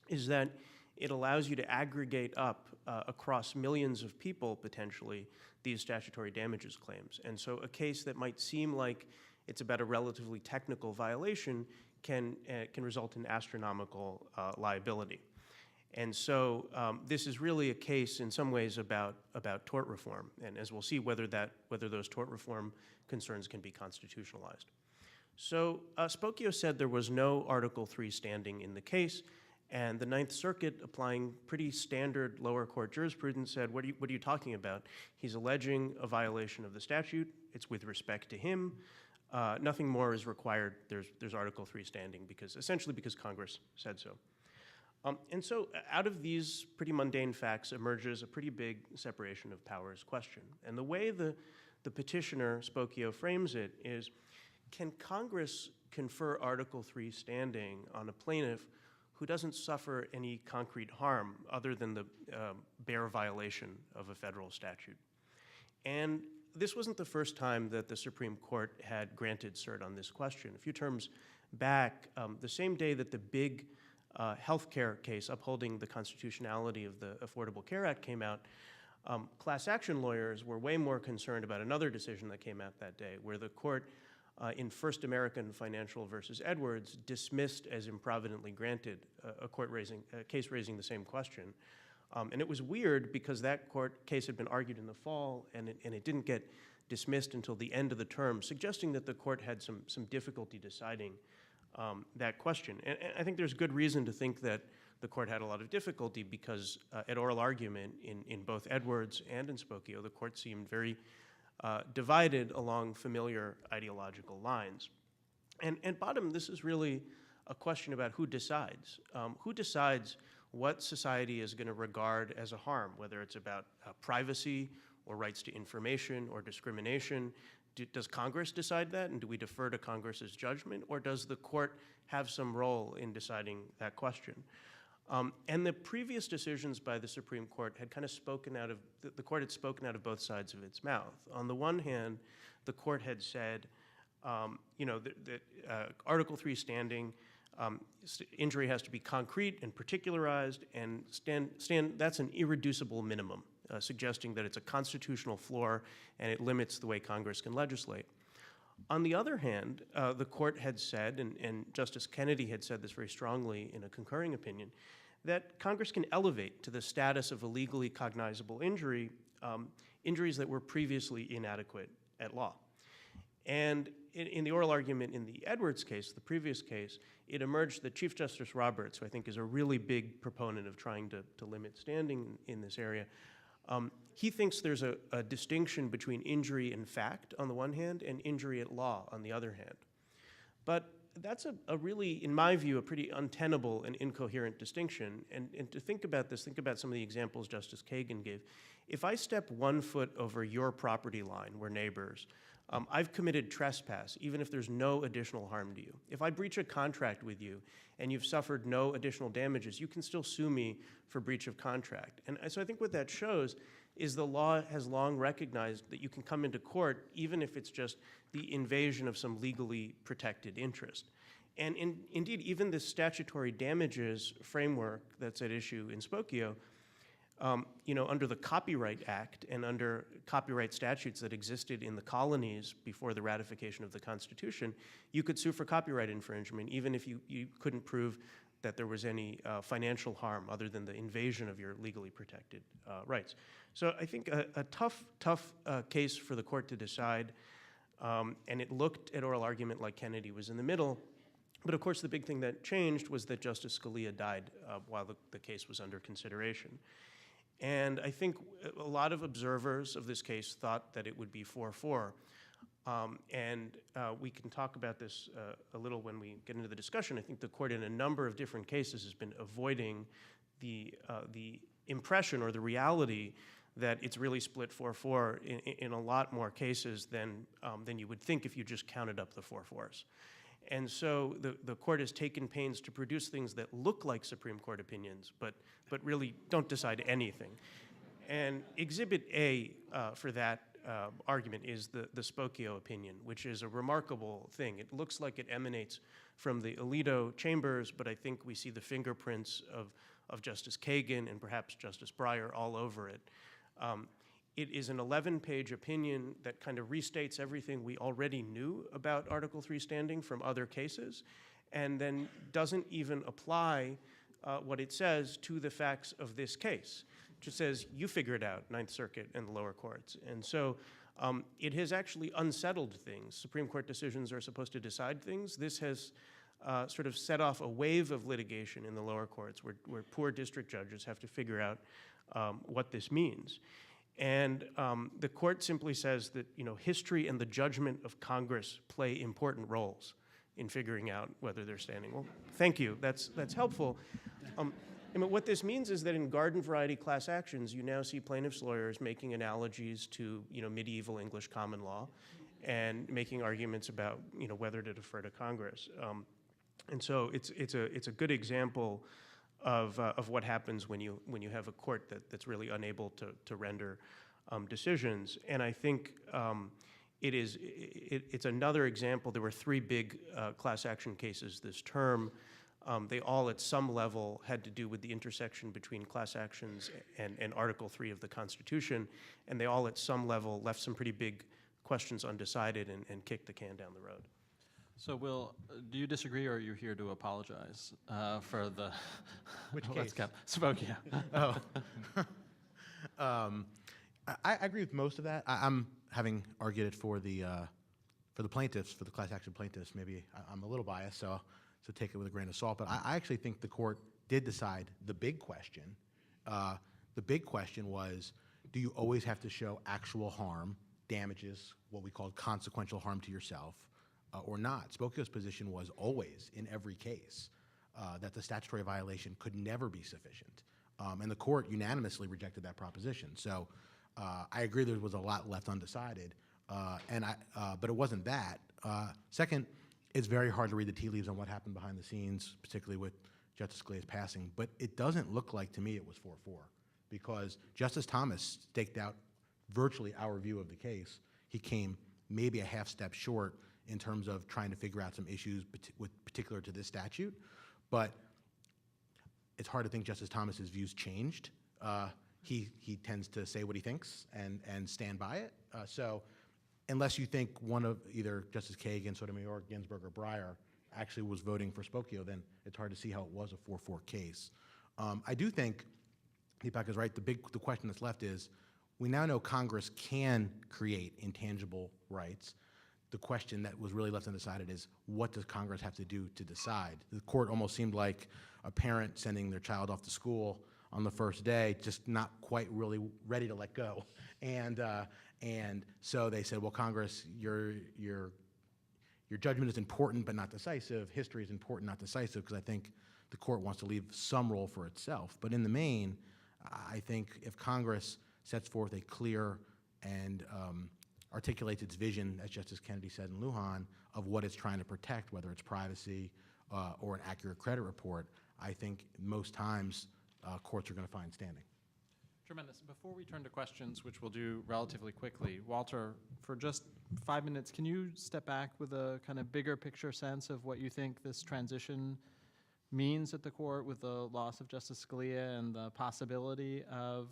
is that it allows you to aggregate up across millions of people, potentially, these statutory damages claims. And so a case that might seem like it's about a relatively technical violation can result in astronomical liability. And so this is really a case in some ways about tort reform, and as we'll see, whether those tort reform concerns can be constitutionalized. So Spokeo said there was no Article III standing in the case, and the Ninth Circuit, applying pretty standard lower court jurisprudence, said, what are you talking about? He's alleging a violation of the statute. It's with respect to him. Nothing more is required. There's Article III standing essentially because Congress said so. And so out of these pretty mundane facts emerges a pretty big separation of powers question. And the way the petitioner, Spokeo, frames it is, can Congress confer Article III standing on a plaintiff who doesn't suffer any concrete harm other than the bare violation of a federal statute? And this wasn't the first time that the Supreme Court had granted cert on this question. A few terms back, the same day that the big healthcare case upholding the constitutionality of the Affordable Care Act came out, class action lawyers were way more concerned about another decision that came out that day, where the court in First American Financial versus Edwards dismissed as improvidently granted a case raising the same question. And it was weird because that court case had been argued in the fall and it didn't get dismissed until the end of the term, suggesting that the court had some difficulty deciding that question. And I think there's good reason to think that the court had a lot of difficulty because at oral argument in both Edwards and in Spokeo, the court seemed very divided along familiar ideological lines. And bottom, this is really a question about who decides. Who decides what society is going to regard as a harm, whether it's about privacy or rights to information or discrimination. Does Congress decide that, and do we defer to Congress's judgment, or does the court have some role in deciding that question? And the previous decisions by the Supreme Court had kind of spoken out of, the court had spoken out of both sides of its mouth. On the one hand, the court had said, that Article III standing, injury has to be concrete and particularized, and that's an irreducible minimum, suggesting that it's a constitutional floor and it limits the way Congress can legislate. On the other hand, the court had said, and Justice Kennedy had said this very strongly in a concurring opinion, that Congress can elevate to the status of a legally cognizable injury injuries that were previously inadequate at law. And in the oral argument in the Edwards case, the previous case, it emerged that Chief Justice Roberts, who I think is a really big proponent of trying to limit standing in this area, he thinks there's a distinction between injury in fact on the one hand and injury at law on the other hand. But that's a really, in my view, a pretty untenable and incoherent distinction. And to think about this, think about some of the examples Justice Kagan gave. If I step 1 foot over your property line, we're neighbors, I've committed trespass, even if there's no additional harm to you. If I breach a contract with you and you've suffered no additional damages, you can still sue me for breach of contract. And so I think what that shows is the law has long recognized that you can come into court even if it's just the invasion of some legally protected interest. And indeed, even the statutory damages framework that's at issue in Spokeo, under the Copyright Act and under copyright statutes that existed in the colonies before the ratification of the Constitution, you could sue for copyright infringement even if you couldn't prove that there was any financial harm other than the invasion of your legally protected rights. So I think a tough case for the court to decide, and it looked at oral argument like Kennedy was in the middle. But of course, the big thing that changed was that Justice Scalia died while the case was under consideration. And I think a lot of observers of this case thought that it would be 4-4. We can talk about this a little when we get into the discussion. I think the court in a number of different cases has been avoiding the impression or the reality that it's really split 4-4 in a lot more cases than you would think if you just counted up the 4-4s. And so the court has taken pains to produce things that look like Supreme Court opinions, but really don't decide anything. And Exhibit A for that argument is the Spokeo opinion, which is a remarkable thing. It looks like it emanates from the Alito chambers, but I think we see the fingerprints of Justice Kagan and perhaps Justice Breyer all over it. It is an 11-page opinion that kind of restates everything we already knew about Article III standing from other cases, and then doesn't even apply what it says to the facts of this case. It just says, you figure it out, Ninth Circuit and the lower courts. And so it has actually unsettled things. Supreme Court decisions are supposed to decide things. This has sort of set off a wave of litigation in the lower courts where poor district judges have to figure out what this means. And the court simply says that history and the judgment of Congress play important roles in figuring out whether they're standing. Well, thank you. That's helpful. And what this means is that in garden variety class actions, you now see plaintiffs' lawyers making analogies to medieval English common law, and making arguments about whether to defer to Congress. And so it's a good example of what happens when you have a court that's really unable to render decisions. And I think it's another example. There were 3 big class action cases this term. They all at some level had to do with the intersection between class actions and Article III of the Constitution, and they all at some level left some pretty big questions undecided and kicked the can down the road. So, Will, do you disagree, or are you here to apologize for the... Which Let's case? go. Spokeo. I agree with most of that. I'm having argued it for the plaintiffs, for the class action plaintiffs. Maybe I'm a little biased, so take it with a grain of salt. But I actually think the court did decide the big question. The big question was, do you always have to show actual harm, damages, what we called consequential harm to yourself, or not? Spokeo's position was always, in every case, that the statutory violation could never be sufficient. And the court unanimously rejected that proposition. So I agree there was a lot left undecided, but it wasn't that. Second, it's very hard to read the tea leaves on what happened behind the scenes, particularly with Justice Scalia's passing, but it doesn't look like to me it was 4-4, because Justice Thomas staked out virtually our view of the case. He came maybe a half step short in terms of trying to figure out some issues particular to this statute, but it's hard to think Justice Thomas's views changed. He tends to say what he thinks and stand by it. So unless you think one of either Justice Kagan, Sotomayor, Ginsburg, or Breyer actually was voting for Spokeo, then it's hard to see how it was a 4-4 case. I do think Deepak is right. The question that's left is, we now know Congress can create intangible rights. The question that was really left undecided is, what does Congress have to do to decide? The court almost seemed like a parent sending their child off to school on the first day, just not quite really ready to let go. And so they said, well, Congress, your judgment is important but not decisive. History is important, not decisive, because I think the court wants to leave some role for itself. But in the main, I think if Congress sets forth a clear and articulates its vision, as Justice Kennedy said in Lujan, of what it's trying to protect, whether it's privacy or an accurate credit report, I think most times courts are going to find standing. Tremendous. Before we turn to questions, which we'll do relatively quickly, Walter, for just 5 minutes, can you step back with a kind of bigger picture sense of what you think this transition means at the court with the loss of Justice Scalia and the possibility of,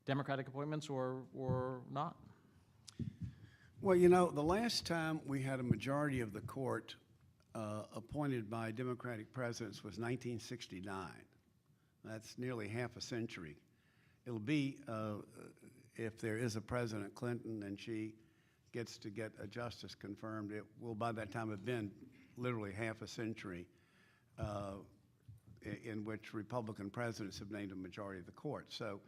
Democratic appointments or not? Well, the last time we had a majority of the court appointed by Democratic presidents was 1969. That's nearly half a century. It'll be, if there is a President Clinton and she gets to get a justice confirmed, it will by that time have been literally half a century in which Republican presidents have named a majority of the court. So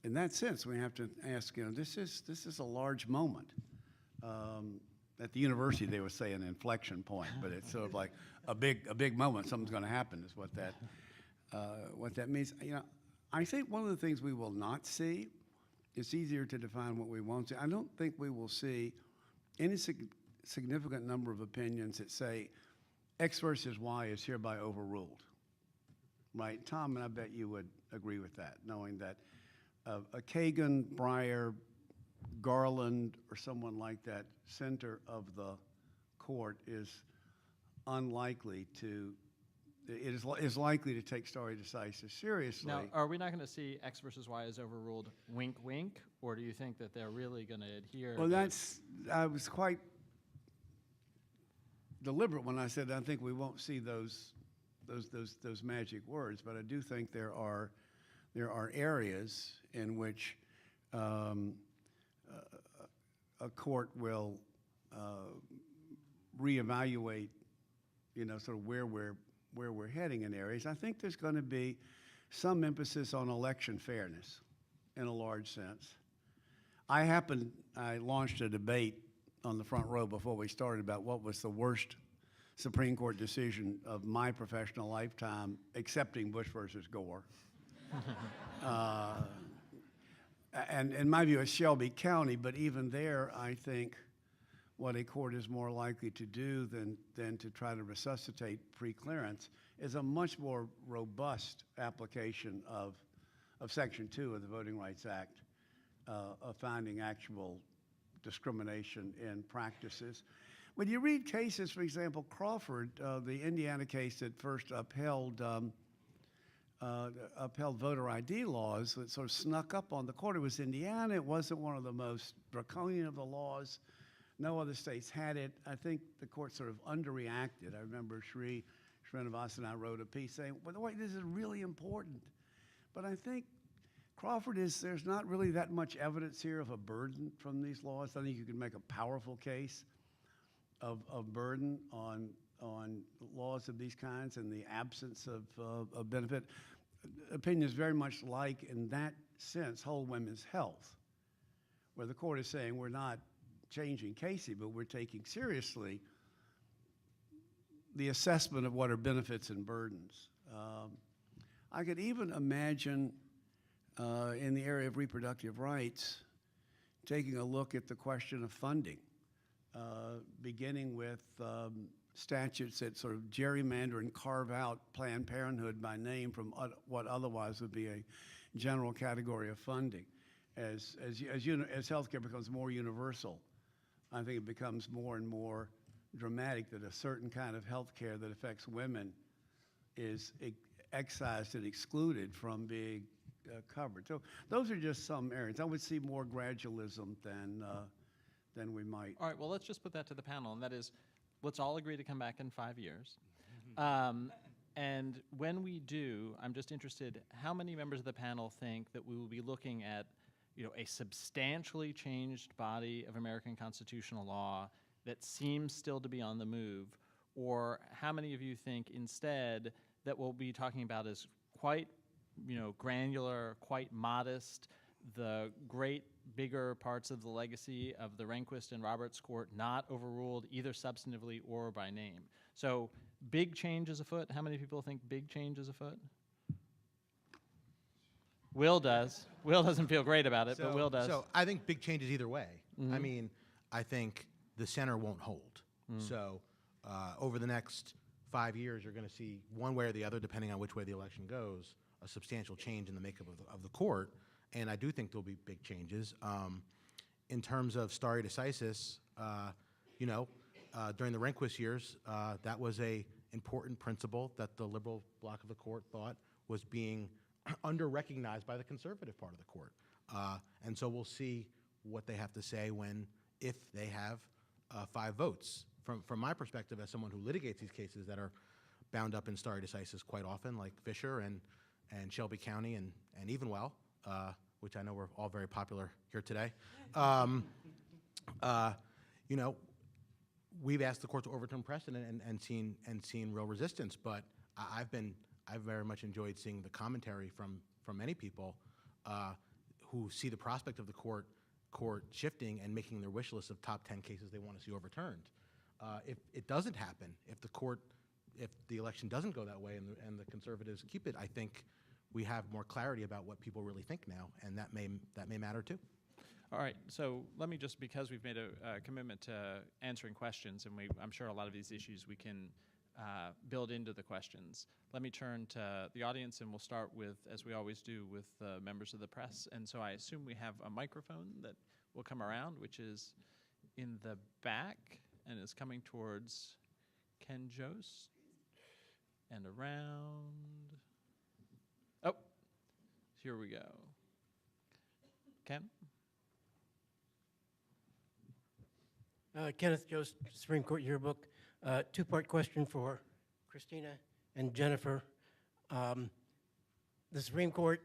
in that sense, we have to ask, this is a large moment. At the university, they would say an inflection point, but it's sort of like a big moment. Something's going to happen is what that means. I think one of the things we will not see, it's easier to define what we won't see. I don't think we will see any significant number of opinions that say X versus Y is hereby overruled, right? Tom, and I bet you would agree with that, knowing that a Kagan, Breyer, Garland, or someone like that center of the court is unlikely to, is likely to take stare decisis seriously. Now, are we not going to see X versus Y is overruled, wink, wink, or do you think that they're really going to adhere? Well, I was quite deliberate when I said I think we won't see those magic words, but I do think there are areas in which a court will reevaluate, sort of where we're heading in areas. I think there's going to be some emphasis on election fairness in a large sense. I launched a debate on the front row before we started about what was the worst Supreme Court decision of my professional lifetime, excepting Bush versus Gore. And in my view, it's Shelby County, but even there, I think what a court is more likely to do than to try to resuscitate preclearance is a much more robust application of Section 2 of the Voting Rights Act, of finding actual discrimination in practices. When you read cases, for example, Crawford, the Indiana case that first upheld voter ID laws that sort of snuck up on the court. It was Indiana. It wasn't one of the most draconian of the laws. No other states had it. I think the court sort of underreacted. I remember Srinivas and I wrote a piece saying, well, wait, this is really important. But I think Crawford there's not really that much evidence here of a burden from these laws. I think you can make a powerful case of burden on laws of these kinds and the absence of benefit. Opinions very much like, in that sense, Whole Women's Health, where the court is saying we're not changing Casey, but we're taking seriously the assessment of what are benefits and burdens. I could even imagine in the area of reproductive rights taking a look at the question of funding, beginning with statutes that sort of gerrymander and carve out Planned Parenthood by name from what otherwise would be a general category of funding. As healthcare becomes more universal, I think it becomes more and more dramatic that a certain kind of healthcare that affects women is excised and excluded from being covered. So those are just some areas. I would see more gradualism then we might. All right, well, let's just put that to the panel, and that is, let's all agree to come back in 5 years. And when we do, I'm just interested, how many members of the panel think that we will be looking at, a substantially changed body of American constitutional law that seems still to be on the move? Or how many of you think instead that we'll be talking about as quite, granular, quite modest, the great bigger parts of the legacy of the Rehnquist and Roberts Court not overruled either substantively or by name? So big change is afoot. How many people think big change is afoot? Will does. Will doesn't feel great about it, but Will does. So I think big changes either way. I mean, I think the center won't hold. So over the next 5 years, you're going to see one way or the other, depending on which way the election goes, a substantial change in the makeup of the court. And I do think there'll be big changes. In terms of stare decisis, during the Rehnquist years, that was a important principle that the liberal bloc of the court thought was being under-recognized by the conservative part of the court. And so we'll see what they have to say if they have 5 votes. From my perspective, as someone who litigates these cases that are bound up in stare decisis quite often, like Fisher and Shelby County and Evenwell, which I know we're all very popular here today, we've asked the court to overturn precedent and seen real resistance. But I've very much enjoyed seeing the commentary from many people who see the prospect of the court shifting and making their wish list of top 10 cases they want to see overturned. If it doesn't happen, if the election doesn't go that way and the conservatives keep it, I think we have more clarity about what people really think now, and that may matter too. All right, so let me just, because we've made a commitment to answering questions, and I'm sure a lot of these issues we can build into the questions. Let me turn to the audience, and we'll start with, as we always do, with members of the press. And so I assume we have a microphone that will come around, which is in the back and is coming towards Ken Jost and around. Oh, here we go. Ken? Kenneth Jost, Supreme Court Yearbook. Two-part question for Christina and Jennifer. The Supreme Court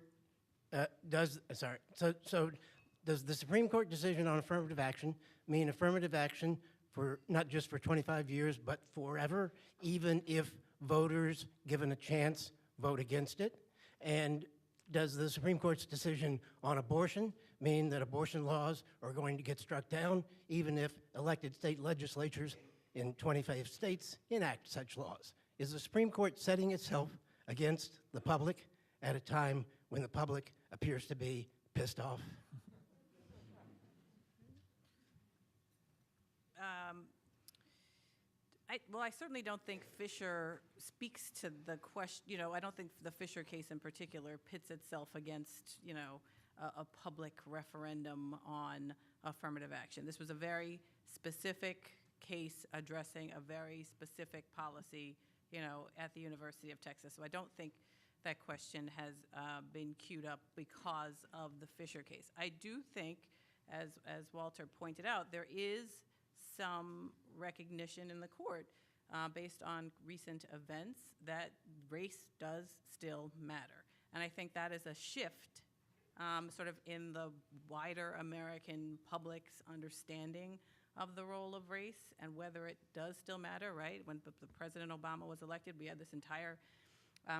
does the Supreme Court decision on affirmative action mean affirmative action for not just for 25 years, but forever, even if voters given a chance vote against it? And does the Supreme Court's decision on abortion mean that abortion laws are going to get struck down, even if elected state legislatures in 25 states enact such laws? Is the Supreme Court setting itself against the public at a time when the public appears to be pissed off? I certainly don't think Fisher speaks to the question. I don't think the Fisher case in particular pits itself against, a public referendum on affirmative action. This was a very specific case addressing a very specific policy, at the University of Texas. So I don't think that question has been queued up because of the Fisher case. I do think, as Walter pointed out, there is some recognition in the court based on recent events that race does still matter. And I think that is a shift sort of in the wider American public's understanding of the role of race and whether it does still matter, right? When the President Obama was elected, we had this entire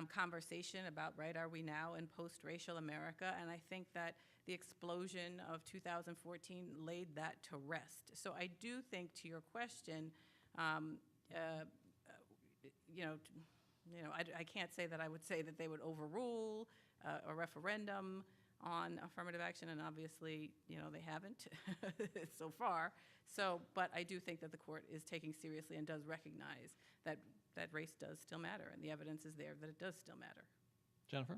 conversation about, right, are we now in post-racial America? And I think that the explosion of 2014 laid that to rest. So I do think, to your question, I can't say that I would say that they would overrule a referendum on affirmative action, and obviously, they haven't so far. So, but I do think that the court is taking seriously and does recognize that race does still matter, and the evidence is there that it does still matter. Jennifer?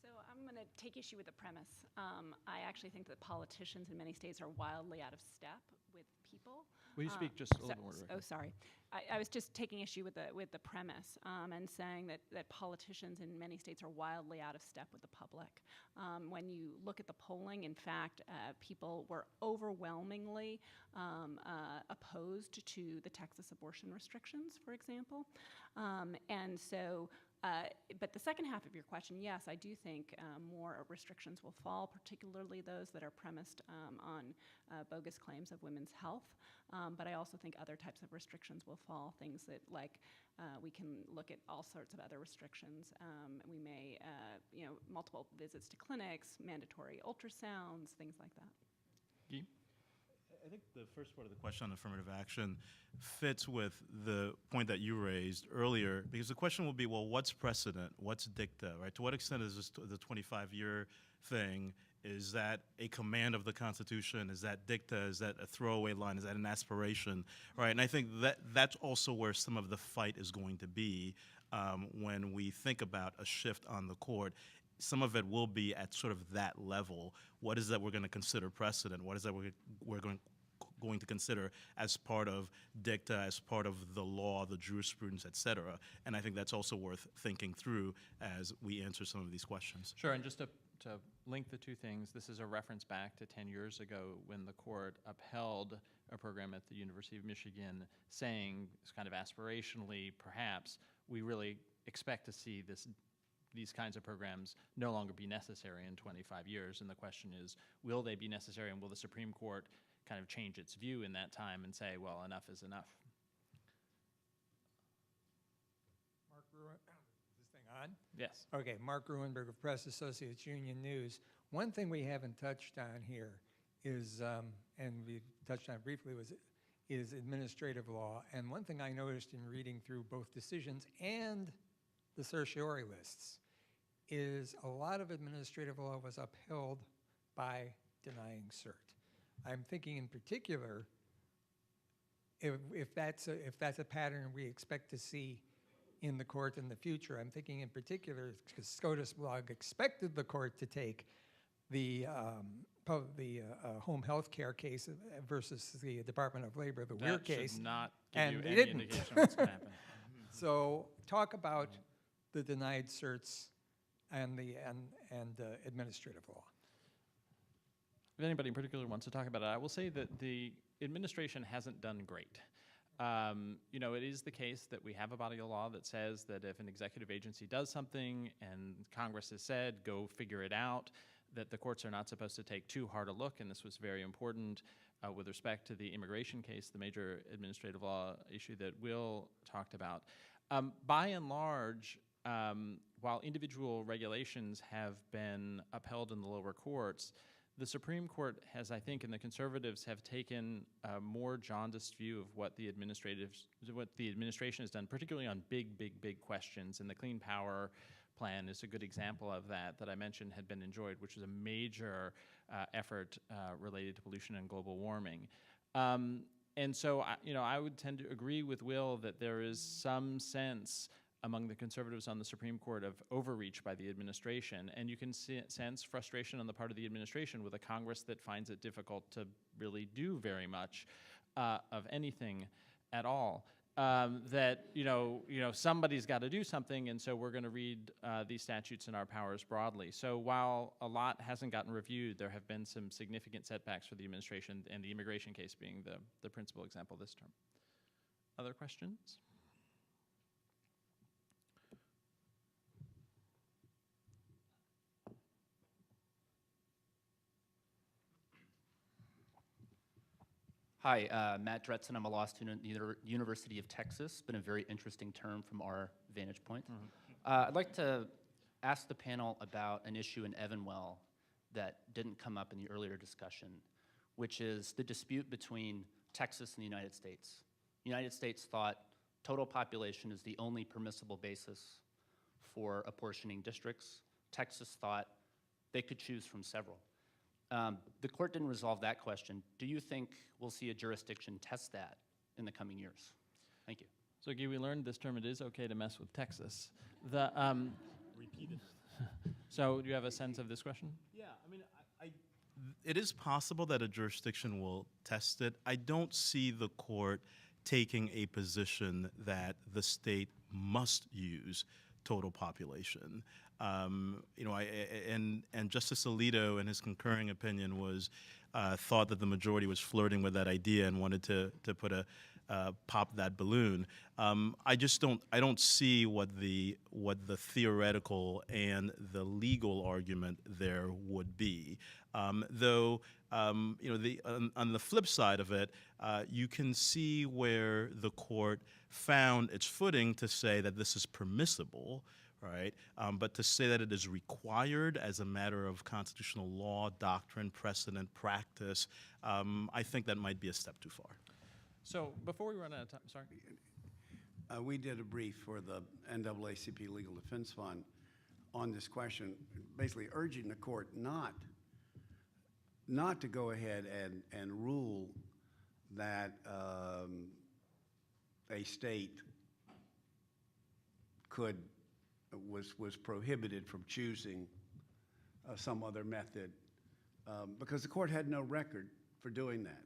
So I'm going to take issue with the premise. I actually think that politicians in many states are wildly out of step with people. Will you speak just a little more directly? Oh, sorry. I was just taking issue with the premise and saying that politicians in many states are wildly out of step with the public. When you look at the polling, in fact, people were overwhelmingly opposed to the Texas abortion restrictions, for example. And so, but the second half of your question, yes, I do think more restrictions will fall, particularly those that are premised on bogus claims of women's health. But I also think other types of restrictions will fall, things that like we can look at all sorts of other restrictions. We may, multiple visits to clinics, mandatory ultrasounds, things like that. Guy? I think the first part of the question on affirmative action fits with the point that you raised earlier, because the question will be, well, what's precedent? What's dicta, right? To what extent is this the 25-year thing? Is that a command of the Constitution? Is that dicta? Is that a throwaway line? Is that an aspiration, right? And I think that's also where some of the fight is going to be when we think about a shift on the court. Some of it will be at sort of that level. What is that we're going to consider precedent? What is that we're going to consider as part of dicta, as part of the law, the jurisprudence, et cetera? And I think that's also worth thinking through as we answer some of these questions. Sure, and just to link the two things, this is a reference back to 10 years ago when the court upheld a program at the University of Michigan saying, kind of aspirationally perhaps, we really expect to see these kinds of programs no longer be necessary in 25 years. And the question is, will they be necessary, and will the Supreme Court kind of change its view in that time and say, well, enough is enough? Mark Ruin, is this thing on? Yes. Okay, Mark Ruinberg of Press Associates Union News. One thing we haven't touched on here is, and we touched on it briefly, is administrative law. And one thing I noticed in reading through both decisions and the certiorari lists is a lot of administrative law was upheld by denying cert. I'm thinking in particular, if that's a pattern we expect to see in the court in the future, I'm thinking in particular because SCOTUSblog expected the court to take the home health care case versus the Department of Labor, the Weir case. That should not give and you they any didn't. indication of what's going to happen. So talk about the denied certs and the administrative law. If anybody in particular wants to talk about it, I will say that the administration hasn't done great. It is the case that we have a body of law that says that if an executive agency does something and Congress has said, go figure it out, that the courts are not supposed to take too hard a look, and this was very important with respect to the immigration case, the major administrative law issue that Will talked about. By and large, while individual regulations have been upheld in the lower courts, the Supreme Court has, I think, and the conservatives have taken a more jaundiced view of what the administration has done, particularly on big questions. And the Clean Power Plan is a good example of that I mentioned had been enjoyed, which was a major effort related to pollution and global warming. And so, I would tend to agree with Will that there is some sense among the conservatives on the Supreme Court of overreach by the administration, and you can sense frustration on the part of the administration with a Congress that finds it difficult to really do very much of anything at all. That somebody's got to do something, and so we're going to read these statutes and our powers broadly. So while a lot hasn't gotten reviewed, there have been some significant setbacks for the administration, and the immigration case being the principal example this term. Other questions? Hi, Matt Dretson. I'm a law student at the University of Texas. Been a very interesting term from our vantage point. I'd like to ask the panel about an issue in Evanwell that didn't come up in the earlier discussion, which is the dispute between Texas and the United States. The United States thought total population is the only permissible basis for apportioning districts. Texas thought they could choose from several. The court didn't resolve that question. Do you think we'll see a jurisdiction test that in the coming years? Thank you. So, Guy, we learned this term, it is okay to mess with Texas. Repeated. So, do you have a sense of this question? Yeah, it is possible that a jurisdiction will test it. I don't see the court taking a position that the state must use total population. And Justice Alito, in his concurring opinion, was thought that the majority was flirting with that idea and wanted to put a pop that balloon. I don't see what the theoretical and the legal argument there would be. Though, on the flip side of it, you can see where the court found its footing to say that this is permissible, right? But to say that it is required as a matter of constitutional law, doctrine, precedent, practice, I think that might be a step too far. So before we run out of time, sorry. We did a brief for the NAACP Legal Defense Fund on this question, basically urging the court not to go ahead and rule that a state was prohibited from choosing some other method because the court had no record for doing that.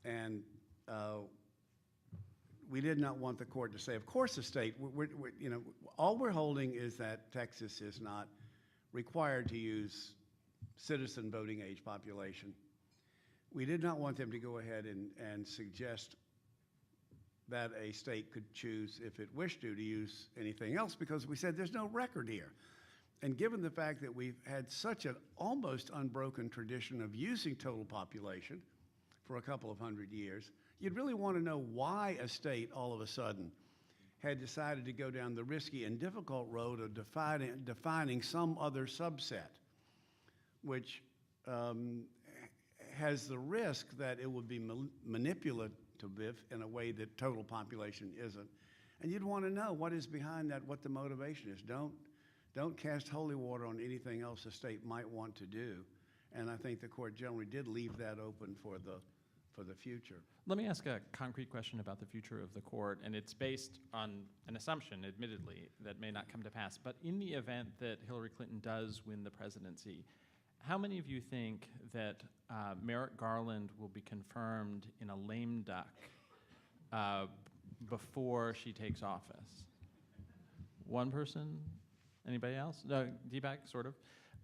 And we did not want the court to say, of course the state, all we're holding is that Texas is not required to use citizen voting age population. We did not want them to go ahead and suggest that a state could choose, if it wished to use anything else, because we said there's no record here. And given the fact that we've had such an almost unbroken tradition of using total population for a couple of hundred years, you'd really want to know why a state all of a sudden had decided to go down the risky and difficult road of defining some other subset, which has the risk that it would be manipulative in a way that total population isn't. And you'd want to know what is behind that, what the motivation is. Don't cast holy water on anything else the state might want to do. And I think the court generally did leave that open for the future. Let me ask a concrete question about the future of the court, and it's based on an assumption, admittedly, that may not come to pass. But in the event that Hillary Clinton does win the presidency, how many of you think that Merrick Garland will be confirmed in a lame duck before she takes office? One person? Anybody else? No, Deepak, sort of.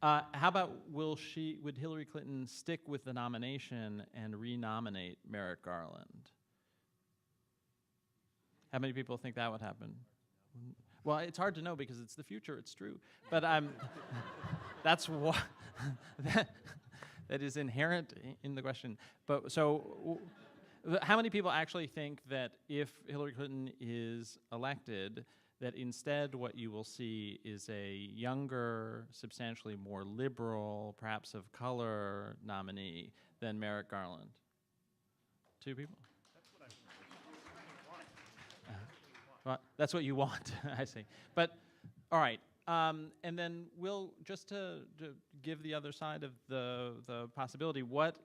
How about would Hillary Clinton stick with the nomination and renominate Merrick Garland? How many people think that would happen? Well, it's hard to know because it's the future, it's true. But that's what that is inherent in the question. But so how many people actually think that if Hillary Clinton is elected, that instead what you will see is a younger, substantially more liberal, perhaps of color nominee than Merrick Garland? Two people? Well, that's what you want, I see. But, all right, and then we'll, just to give the other side of the possibility, what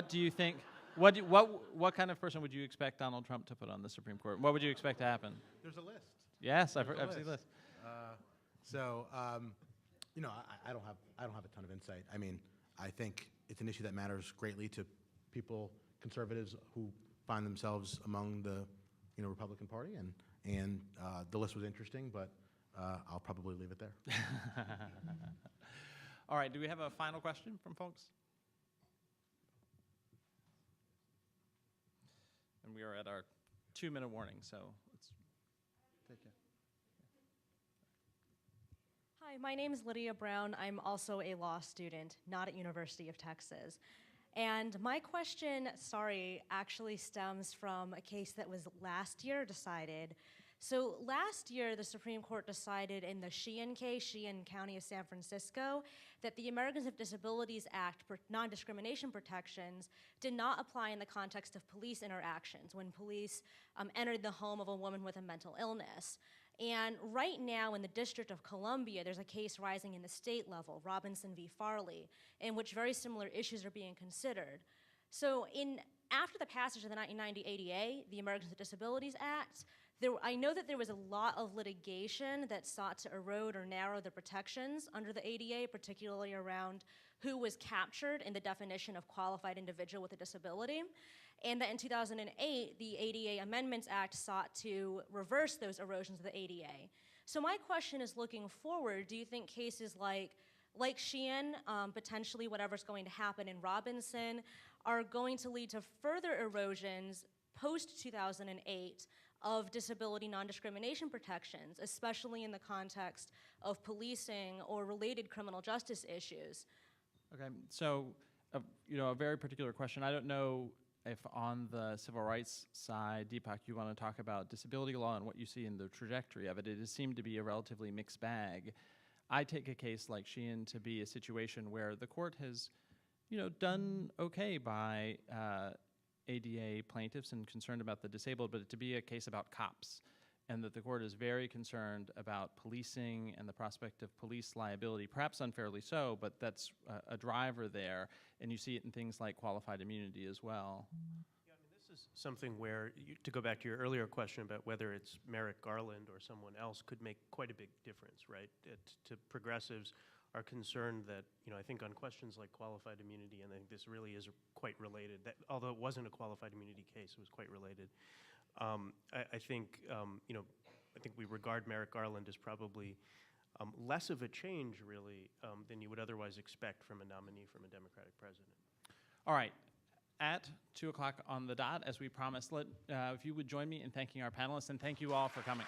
do you think, what kind of person would you expect Donald Trump to put on the Supreme Court? What would you expect to happen? There's a list. Yes, I've seen the list. I don't have a ton of insight. I mean, I think it's an issue that matters greatly to people, conservatives who find themselves among the, Republican Party, and the list was interesting, but I'll probably leave it there. All right, do we have a final question from folks? And we are at our 2-minute warning, so let's take it. Hi, my name is Lydia Brown. I'm also a law student, not at University of Texas. And my question, actually stems from a case that was last year decided. So last year, the Supreme Court decided in the Sheehan case, Sheehan County of San Francisco, that the Americans with Disabilities Act non-discrimination protections did not apply in the context of police interactions when police entered the home of a woman with a mental illness. And right now in the District of Columbia, there's a case rising in the state level, Robinson v. Farley, in which very similar issues are being considered. So after the passage of the 1990 ADA, the Americans with Disabilities Act, I know that there was a lot of litigation that sought to erode or narrow the protections under the ADA, particularly around who was captured in the definition of qualified individual with a disability, and that in 2008, the ADA Amendments Act sought to reverse those erosions of the ADA. So my question is, looking forward, do you think cases like Sheehan, potentially whatever's going to happen in Robinson, are going to lead to further erosions post-2008 of disability non-discrimination protections, especially in the context of policing or related criminal justice issues? Okay, so, a very particular question. I don't know if on the civil rights side, Deepak, you want to talk about disability law and what you see in the trajectory of it. It has seemed to be a relatively mixed bag. I take a case like Sheehan to be a situation where the court has, done okay by ADA plaintiffs and concerned about the disabled, but to be a case about cops, and that the court is very concerned about policing and the prospect of police liability, perhaps unfairly so, but that's a driver there, and you see it in things like qualified immunity as well. Yeah, I mean, this is something where, to go back to your earlier question about whether it's Merrick Garland or someone else, could make quite a big difference, right? To progressives are concerned that, I think on questions like qualified immunity, and I think this really is quite related, that although it wasn't a qualified immunity case, it was quite related. I think, I think we regard Merrick Garland as probably less of a change, really, than you would otherwise expect from a nominee from a Democratic president. All right. At 2 o'clock on the dot, as we promised, if you would join me in thanking our panelists, and thank you all for coming.